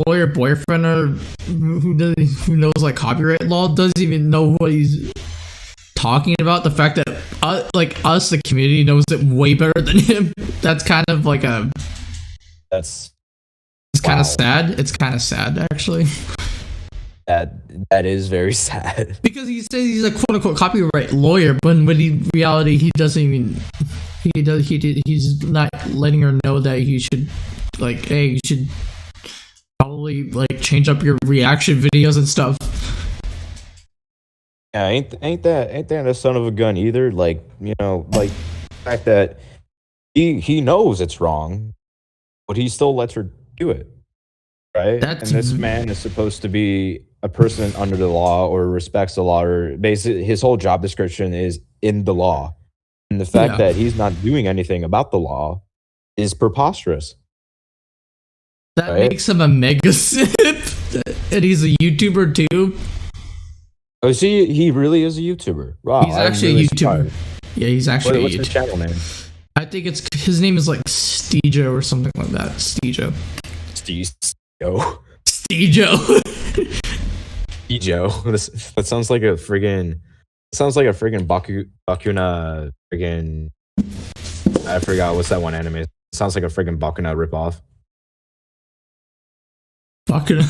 S1: lawyer boyfriend or who knows like copyright law doesn't even know what he's talking about. The fact that us, the community, knows it way better than him. That's kind of like a.
S2: It's
S1: kind of sad. It's kind of sad, actually.
S2: That is very sad.
S1: Because he says he's a quote unquote copyright lawyer, but in reality, he doesn't even. He's not letting her know that you should, like, hey, you should probably like change up your reaction videos and stuff.
S2: Yeah, ain't that a son of a gun either? Like, you know, like the fact that he knows it's wrong, but he still lets her do it, right? And this man is supposed to be a person under the law or respects the law, or basically his whole job description is in the law. And the fact that he's not doing anything about the law is preposterous.
S1: That makes him a mega simp. And he's a YouTuber too.
S2: Oh, see, he really is a YouTuber. Wow,
S1: he's actually a YouTuber. Yeah, he's actually
S2: what's his channel name?
S1: I think his name is like Steejo or something like that. Steejo.
S2: Steejo. That sounds like a friggin'. Sounds like a friggin' Bakuna friggin'. I forgot what's that one anime. It sounds like a friggin' Bakuna ripoff.
S1: Bakuna.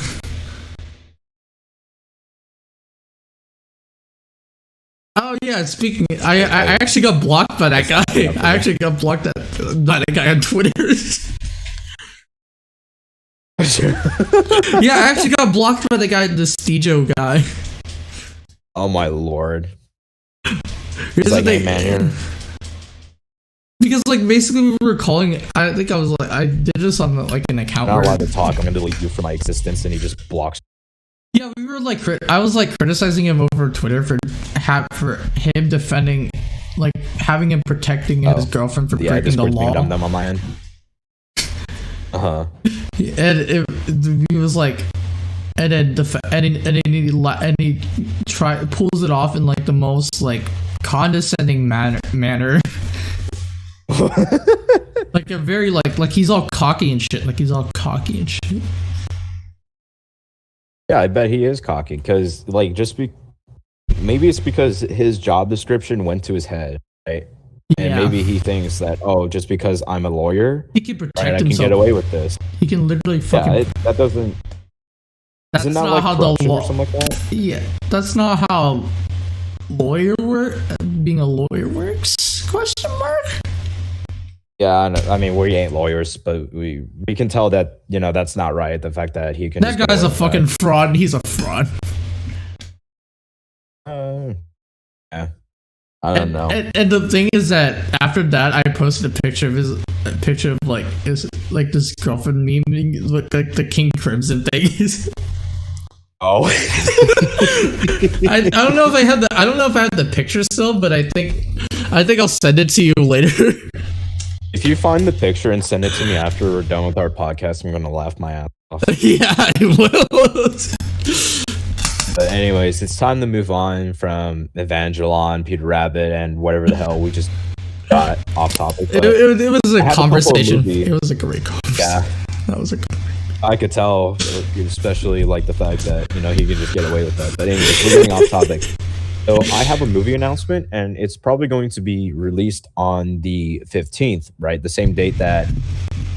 S1: Oh yeah, speaking, I actually got blocked by that guy. I actually got blocked by that guy on Twitter. Yeah, I actually got blocked by the Steejo guy.
S2: Oh my lord.
S1: Here's like, hey man, here. Because like basically we were calling. I think I was like I did this on like an account.
S2: I'm not allowed to talk. I'm gonna delete you from my existence, and he just blocks.
S1: Yeah, we were like, I was like criticizing him over Twitter for him defending, like having him protecting his girlfriend for breaking the law.
S2: Them on my end.
S1: And he was like, and then he pulls it off in like the most like condescending manner. Like a very like he's all cocky and shit.
S2: Yeah, I bet he is cocky because, like, maybe it's because his job description went to his head, right? And maybe he thinks that, just because I'm a lawyer,
S1: he can protect himself.
S2: I can get away with this.
S1: He can literally fucking.
S2: Yeah, that doesn't.
S1: That's not
S2: like
S1: how the law.
S2: Or something like that?
S1: Yeah, that's not how being a lawyer works? Question mark.
S2: Yeah, I mean, we ain't lawyers, but we can tell that, that's not right. The fact that he can.
S1: That guy's a fucking fraud. He's a fraud.
S2: Yeah. I don't know.
S1: And the thing is that after that, I posted a picture of this girlfriend memeing like the King Crimson thing.
S2: Oh.
S1: I don't know if I have the picture still, but I think I'll send it to you later.
S2: If you find the picture and send it to me after we're done with our podcast, I'm gonna laugh my ass off.
S1: Yeah, I will.
S2: But anyways, it's time to move on from Evangelon, Peter Rabbit, and whatever the hell we just got off topic.
S1: It was a conversation. It was a great conversation.
S2: Yeah,
S1: that was a.
S2: I could tell, especially like the fact that he could just get away with that. But anyways, we're getting off topic. So I have a movie announcement, and it's probably going to be released on the 15th, right? The same date that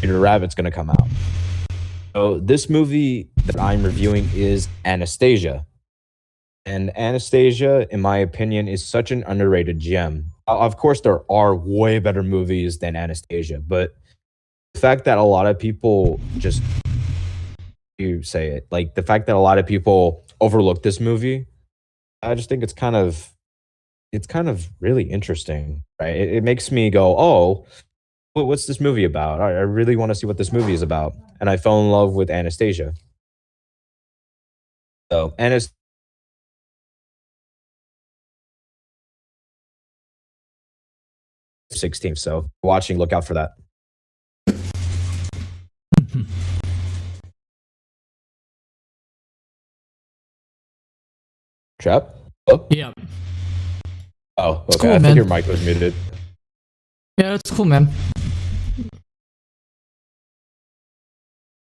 S2: Peter Rabbit's going to come out. So this movie that I'm reviewing is Anastasia. And Anastasia, in my opinion, is such an underrated gem. of course, there are way better movies than Anastasia, but the fact that a lot of people just you say it like the fact that a lot of people overlook this movie, I just think it's kind of really interesting, right? It makes me go, oh, what's this movie about? I really want to see what this movie is about, and I fell in love with Anastasia. So Anastasia 16th. So watching, look out for that. Trap? Oh,
S1: Yeah.
S2: oh, okay.
S1: Cool,
S2: I
S1: man.
S2: think your mic was muted.
S1: Yeah, that's cool, man.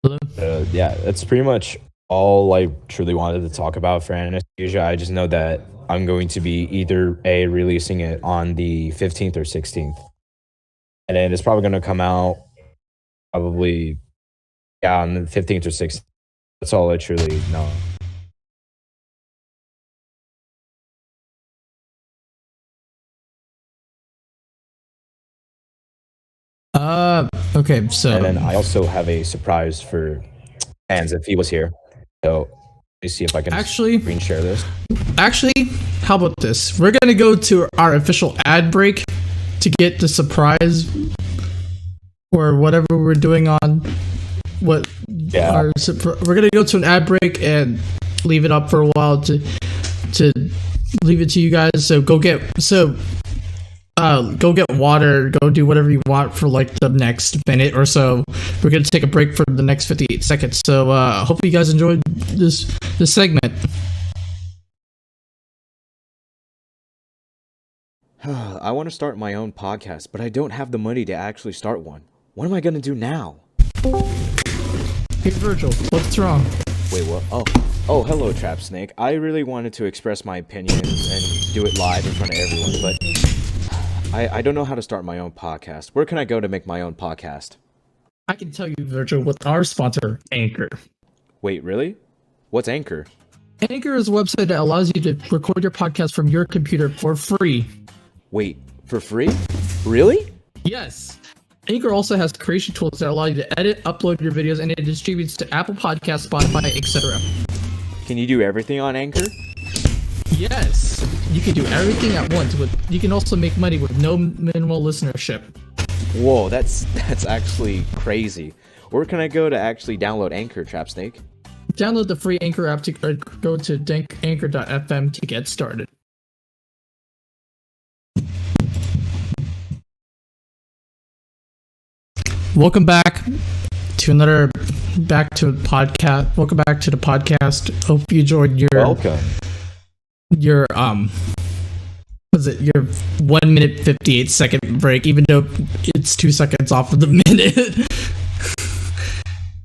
S1: Hello?
S2: Yeah, that's pretty much all I truly wanted to talk about for Anastasia. I just know that I'm going to be either releasing it on the 15th or 16th, and then it's probably going to come out probably on the 15th or 16th. That's all I truly know.
S1: Okay, so
S2: And then I also have a surprise for fans if he was here. So let me see if I can
S1: Actually-
S2: screen share this.
S1: actually, how about this? We're gonna go to our official ad break to get the surprise or whatever we're doing on what
S2: Yeah.
S1: we're gonna go to an ad break and leave it up for a while to leave it to you guys. So go get water, go do whatever you want for like the next minute or so. We're gonna take a break for the next 58 seconds. So hope you guys enjoyed this segment.
S3: I want to start my own podcast, but I don't have the money to actually start one. What am I going to do now?
S1: Hey Virgil, what's wrong?
S3: Wait, what? Oh, hello, Trap Snake. I really wanted to express my opinions and do it live in front of everyone, but I don't know how to start my own podcast. Where can I go to make my own podcast?
S1: I can tell you, Virgil, with our sponsor, Anchor.
S3: Wait, really? What's Anchor?
S1: Anchor is a website that allows you to record your podcast from your computer for free.
S3: Wait, for free? Really?
S1: Yes. Anchor also has creation tools that allow you to edit, upload your videos, and it distributes to Apple Podcasts, Spotify, etc.
S3: Can you do everything on Anchor?
S1: Yes. You can do everything at once. You can also make money with no minimal listenership.
S3: Whoa, that's actually crazy. Where can I go to actually download Anchor, Trap Snake?
S1: Download the free Anchor app to go to anchor.fm to get started. Welcome back to the podcast. Welcome back to the podcast. Hope you enjoyed
S2: Welcome.
S1: your 1 minute 58 second break, even though it's 2 seconds off of the minute.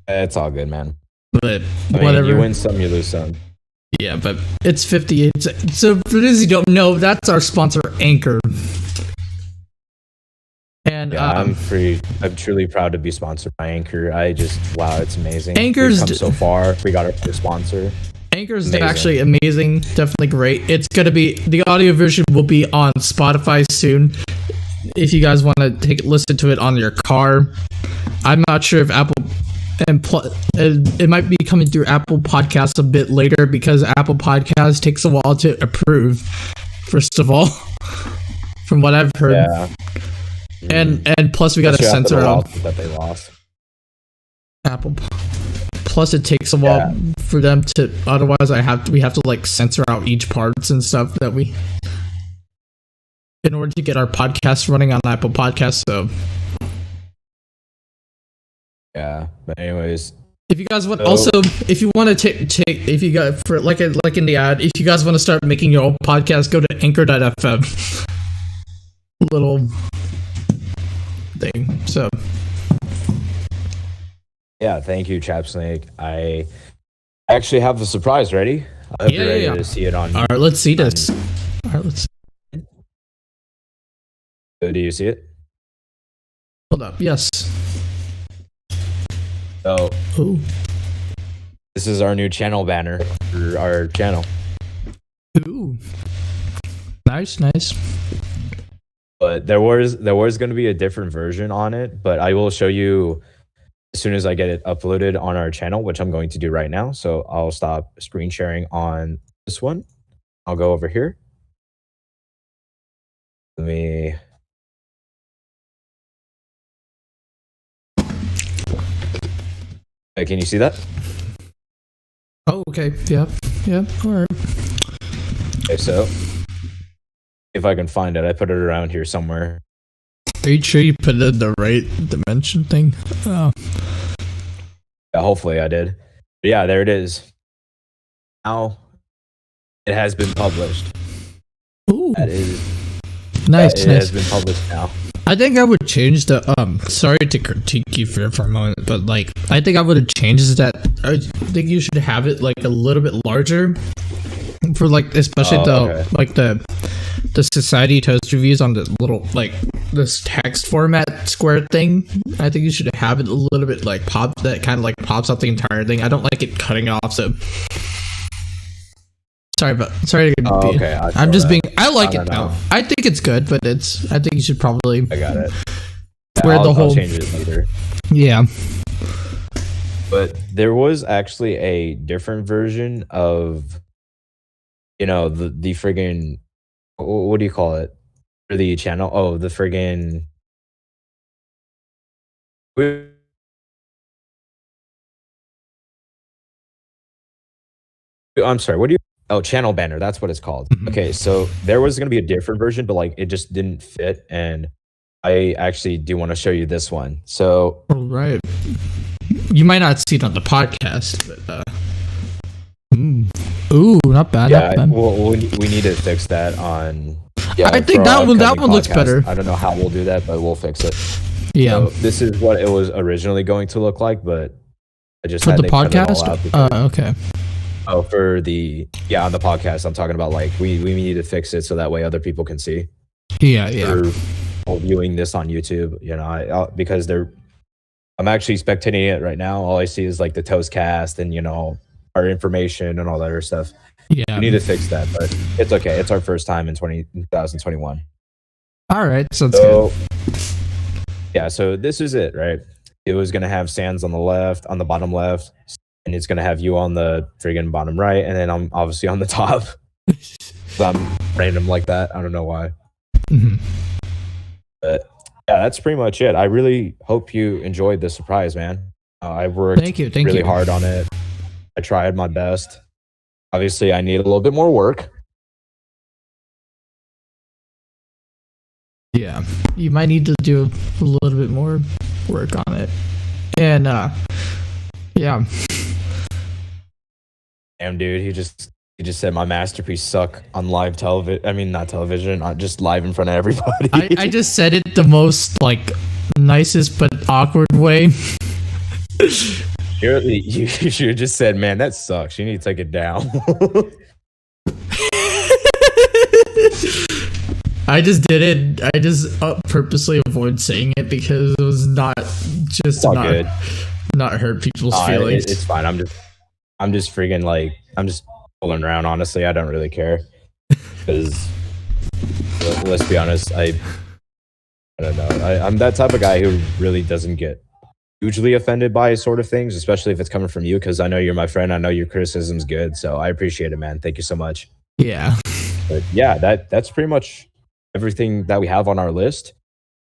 S2: It's all good, man.
S1: But
S2: I mean,
S1: whatever.
S2: you win some, you lose some.
S1: Yeah, but it's 58. So for those who don't know, that's our sponsor, Anchor. And
S2: Yeah, I'm truly proud to be sponsored by Anchor. Wow, it's amazing.
S1: Anchor's
S2: We've come so far. We got our first sponsor.
S1: Anchor's
S2: Amazing.
S1: actually amazing, definitely great. It's gonna be the audio version will be on Spotify soon. If you guys want to listen to it on your car, I'm not sure if Apple it might be coming through Apple Podcasts a bit later because Apple Podcasts takes a while to approve. First of all, from what I've heard,
S2: Yeah.
S1: and plus we got to
S2: Especially after
S1: censor
S2: the
S1: out
S2: lawsuit that they lost.
S1: Apple. Plus, it takes a while for them to. Otherwise, we have to like censor out each parts and stuff that we, in order to get our podcast running on Apple Podcasts. So,
S2: Yeah, but anyways,
S1: if you guys want, also, if you want to if you got for like in the ad, if you guys want to start making your own podcast, go to Anchor.fm. Little thing. So.
S2: yeah, thank you, Chap Snake. I actually have a surprise ready. I hope you're ready to see it on.
S1: All right, let's see this. All right, let's.
S2: So do you see it?
S1: Hold up. Yes.
S2: So
S1: Ooh.
S2: this is our new channel banner for our channel.
S1: Ooh. Nice.
S2: But there was going to be a different version on it, but I will show you as soon as I get it uploaded on our channel, which I'm going to do right now. So I'll stop screen sharing on this one. I'll go over here. Let me. Can you see that?
S1: Oh, okay. Yeah. All right.
S2: Okay, so if I can find it, I put it around here somewhere.
S1: Are you sure you put it in the right dimension thing? Oh.
S2: Yeah, hopefully I did. But yeah, there it is. Now it has been published.
S1: Ooh.
S2: That is
S1: Nice.
S2: It has been published now.
S1: I think I would change the sorry to critique you for a moment, but like I think I would have changed that. I think you should have it like a little bit larger for like especially the Society Toast reviews on the little like this text format square thing. I think you should have it a little bit like pop that kind of like pops out the entire thing. I don't like it cutting off, so sorry to be,
S2: okay.
S1: I'm just being I like it now. I think it's good, but I think you should probably
S2: I got it.
S1: Where the whole
S2: I'll change it later.
S1: Yeah.
S2: But there was actually a different version of, you know, the friggin', what do you call it for the channel? Oh, the friggin'. I'm sorry. What do you? Oh, channel banner. That's what it's called.
S1: Mhm.
S2: Okay, so there was going to be a different version, but like it just didn't fit, and I actually do want to show you this one. So,
S1: All right. You might not see it on the podcast, but ooh, not bad.
S2: yeah,
S1: not bad.
S2: we need to fix that on. Yeah,
S1: I think
S2: for our
S1: that one looks
S2: podcast.
S1: better.
S2: I don't know how we'll do that, but we'll fix it.
S1: Yeah.
S2: So this is what it was originally going to look like, but I just
S1: For
S2: had
S1: the
S2: to cut it all out
S1: podcast?
S2: because-
S1: Okay.
S2: Oh, for the on the podcast, I'm talking about like we need to fix it so that way other people can see.
S1: Yeah.
S2: For viewing this on YouTube, you know, because I'm actually spectating it right now. All I see is like the ToastCast and, you know, our information and all that other stuff.
S1: Yeah.
S2: We need to fix that, but it's okay. It's our first time in 2021.
S1: All right. Sounds good.
S2: Yeah, so this is it, right? It was going to have Sans on the bottom left, and it's going to have you on the friggin' bottom right, and then I'm obviously on the top. So I'm random like that. I don't know why.
S1: Mhm.
S2: But yeah, that's pretty much it. I really hope you enjoyed the surprise, man. I worked
S1: Thank you.
S2: really hard on it. I tried my best. Obviously, I need a little bit more work.
S1: Yeah. You might need to do a little bit more work on it. And yeah.
S2: Damn, dude, he just said my masterpiece suck on live television. I mean, not television, not just live in front of everybody.
S1: I just said it the most like nicest but awkward way.
S2: You should have just said, man, that sucks. You need to take it down.
S1: I just did it. I just purposely avoid saying it because it was not just not hurt people's feelings.
S2: It's fine. I'm just freaking like I'm just fooling around. Honestly, I don't really care because let's be honest. I don't know. I'm that type of guy who really doesn't get hugely offended by sort of things, especially if it's coming from you. Because I know you're my friend. I know your criticism's good, so I appreciate it, man. Thank you so much.
S1: Yeah.
S2: But yeah, that's pretty much everything that we have on our list.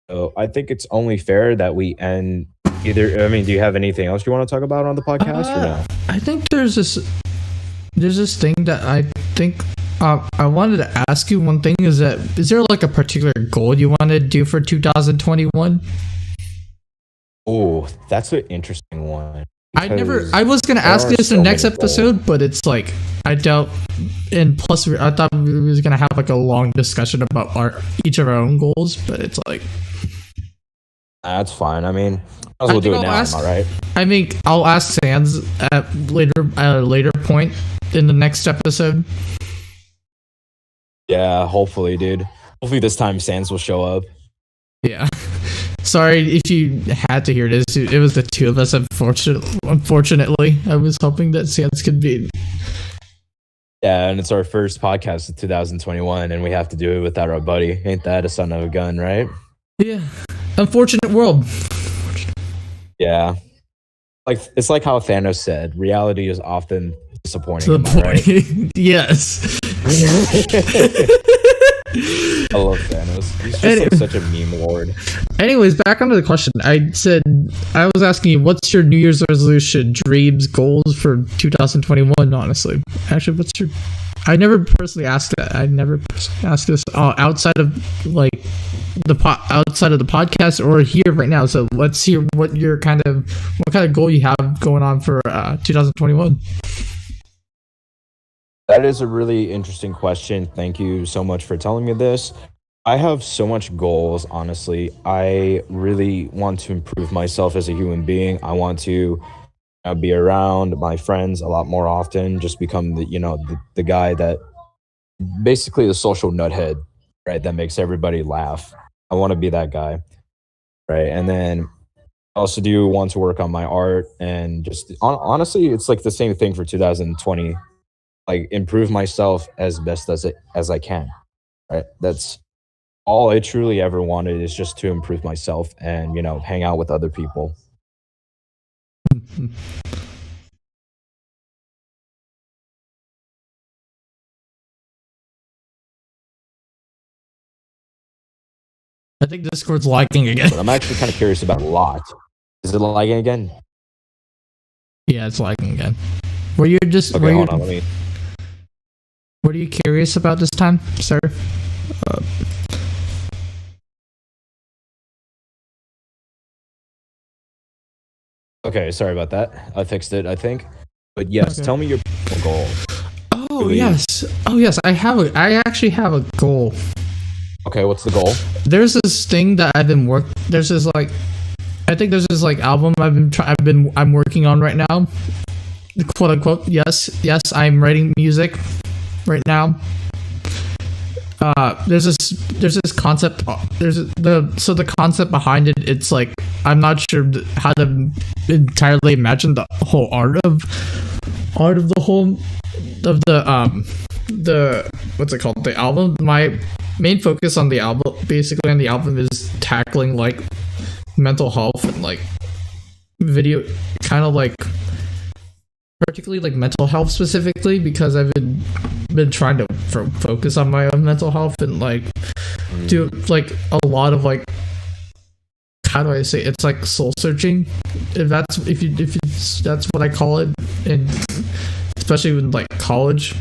S2: So I think it's only fair that we end either. I mean, do you have anything else you want to talk about on the podcast or no?
S1: I think there's this thing that I think I wanted to ask you. One thing is there like a particular goal you want to do for 2021?
S2: Oh, that's an interesting one.
S1: I was gonna ask this in the next episode, but it's like I doubt. And plus, I thought we was gonna have like a long discussion about each of our own goals, but it's like
S2: that's fine. I mean, might as well do it now. All right.
S1: I mean, I'll ask Sans at a later point in the next episode.
S2: Yeah, hopefully, dude. Hopefully this time Sans will show up.
S1: Yeah. Sorry if you had to hear this. It was the two of us. Unfortunately, I was hoping that Sans could be
S2: Yeah, and it's our first podcast of 2021, and we have to do it without our buddy. Ain't that a son of a gun, right?
S1: Yeah. Unfortunate world.
S2: Yeah. Like it's like how Thanos said, reality is often disappointing.
S1: To the
S2: Am I right?
S1: point. Yes.
S2: I love Thanos. He's just like such a meme lord.
S1: Anyways, back onto the question. I was asking you, what's your New Year's resolution, dreams, goals for 2021? Honestly, actually, I never personally asked that. I never personally asked this outside of like outside of the podcast or here right now. So let's hear what kind of goal you have going on for 2021.
S2: That is a really interesting question. Thank you so much for telling me this. I have so much goals, honestly. I really want to improve myself as a human being. I want to be around my friends a lot more often, just become the guy that basically the social nuthead, right? That makes everybody laugh. I want to be that guy, right? And then I also do want to work on my art and just honestly, it's like the same thing for 2020. Like improve myself as best as I can, right? That's all I truly ever wanted, is just to improve myself and hang out with other people.
S1: I think Discord's lagging again.
S2: But I'm actually kind of curious about a lot. Is it lagging again?
S1: Yeah, it's lagging again. Were you just
S2: okay? Hold on, let me.
S1: What are you curious about this time, sir?
S2: Okay, sorry about that. I fixed it, I think. But yes,
S1: Okay.
S2: Tell me your goal.
S1: Oh yes. I actually have a goal.
S2: Okay, what's the goal?
S1: There's this thing that I've been there's this album I'm working on right now. Quote unquote. Yes, I'm writing music right now. There's this concept. The concept behind it. It's like I'm not sure how to entirely imagine the whole art of the what's it called, the album. My main focus on the album is tackling like mental health and like video, kind of like particularly like mental health specifically, because I've been trying to focus on my own mental health and like do like a lot of like, how do I say, it's like soul searching, if that's what I call it, and especially with like college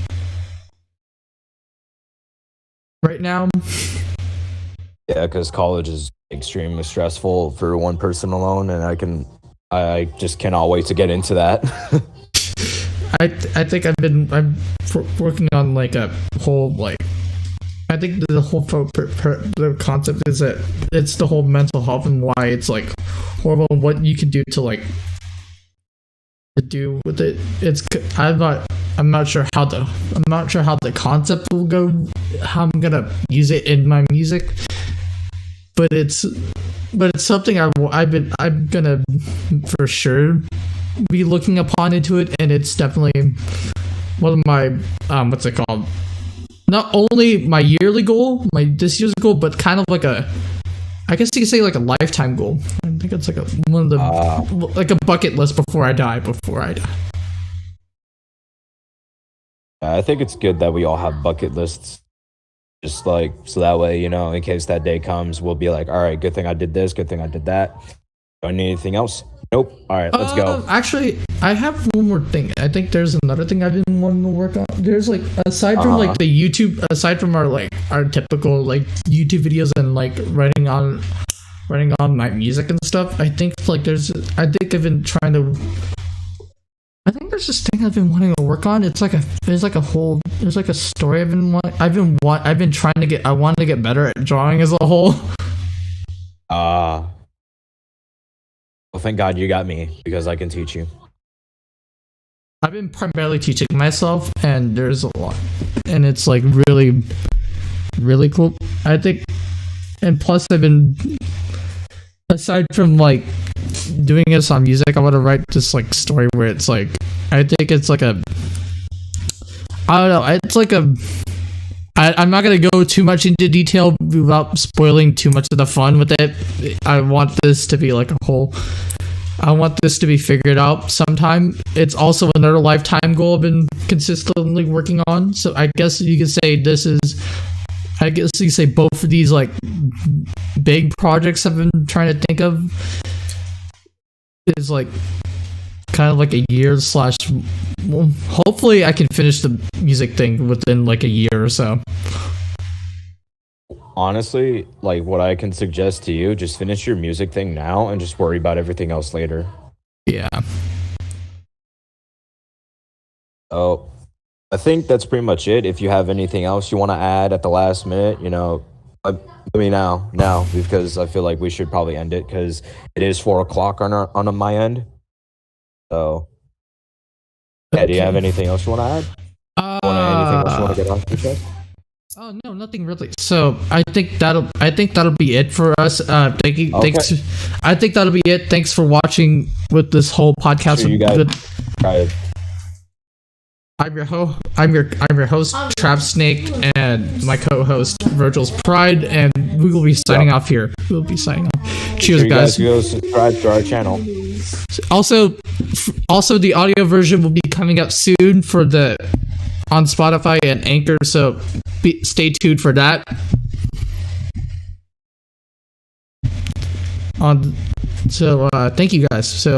S1: right now.
S2: Yeah, because college is extremely stressful for one person alone, and I just cannot wait to get into that.
S1: I think I'm working on like a whole like, I think the whole the concept is that it's the whole mental health and why it's like horrible and what you can do to like to do with it. I'm not sure how the concept will go, how I'm gonna use it in my music, but it's something I'm gonna for sure be looking upon into it, and it's definitely one of my what's it called, not only my yearly goal, this year's goal, but kind of like I guess you could say like a lifetime goal. I think it's like one of the like a bucket list before I die.
S2: I think it's good that we all have bucket lists, just like so that way, in case that day comes, we'll be like, all right, good thing I did this, good thing I did that. Do I need anything else? Nope. All right, let's go.
S1: Actually, I have one more thing. I think there's another thing I've been wanting to work on. There's like, aside from like the YouTube, aside from our typical like YouTube videos and like writing on my music and stuff, I think like I've been trying to. I think there's this thing I've been wanting to work on. There's like a story I've been trying to get. I want to get better at drawing as a whole.
S2: Well, thank God you got me, because I can teach you.
S1: I've been primarily teaching myself, and there's a lot, and it's like really, really cool. I think, and plus I've been, aside from like doing this on music, I want to write this like story where it's like, I think it's like I don't know. It's like I'm not gonna go too much into detail without spoiling too much of the fun with it. I want this to be like a whole. I want this to be figured out sometime. It's also another lifetime goal I've been consistently working on. So I guess you could say this is. I guess you could say both of these like big projects I've been trying to think of is like kind of like a year slash. Well, hopefully I can finish the music thing within like a year or so.
S2: Honestly, like what I can suggest to you, just finish your music thing now and just worry about everything else later.
S1: Yeah.
S2: Oh, I think that's pretty much it. If you have anything else you want to add at the last minute, let me now, because I feel like we should probably end it because it is 4:00 on my end. So, yeah, do you have anything else you want to add? Anything else you want to get off your chest?
S1: Oh no, nothing really. So I think that'll be it for us. Thank you.
S2: Okay.
S1: Thanks. I think that'll be it. Thanks for watching with this whole podcast.
S2: Sure, you guys try it.
S1: I'm your host, Trap Snake, and my co-host Vergil's Pride, and we will be signing off here. We'll be signing off. Cheers,
S2: sure
S1: guys.
S2: Go subscribe to our channel.
S1: Also, the audio version will be coming up soon on Spotify and Anchor, so stay tuned for that. Thank you guys. So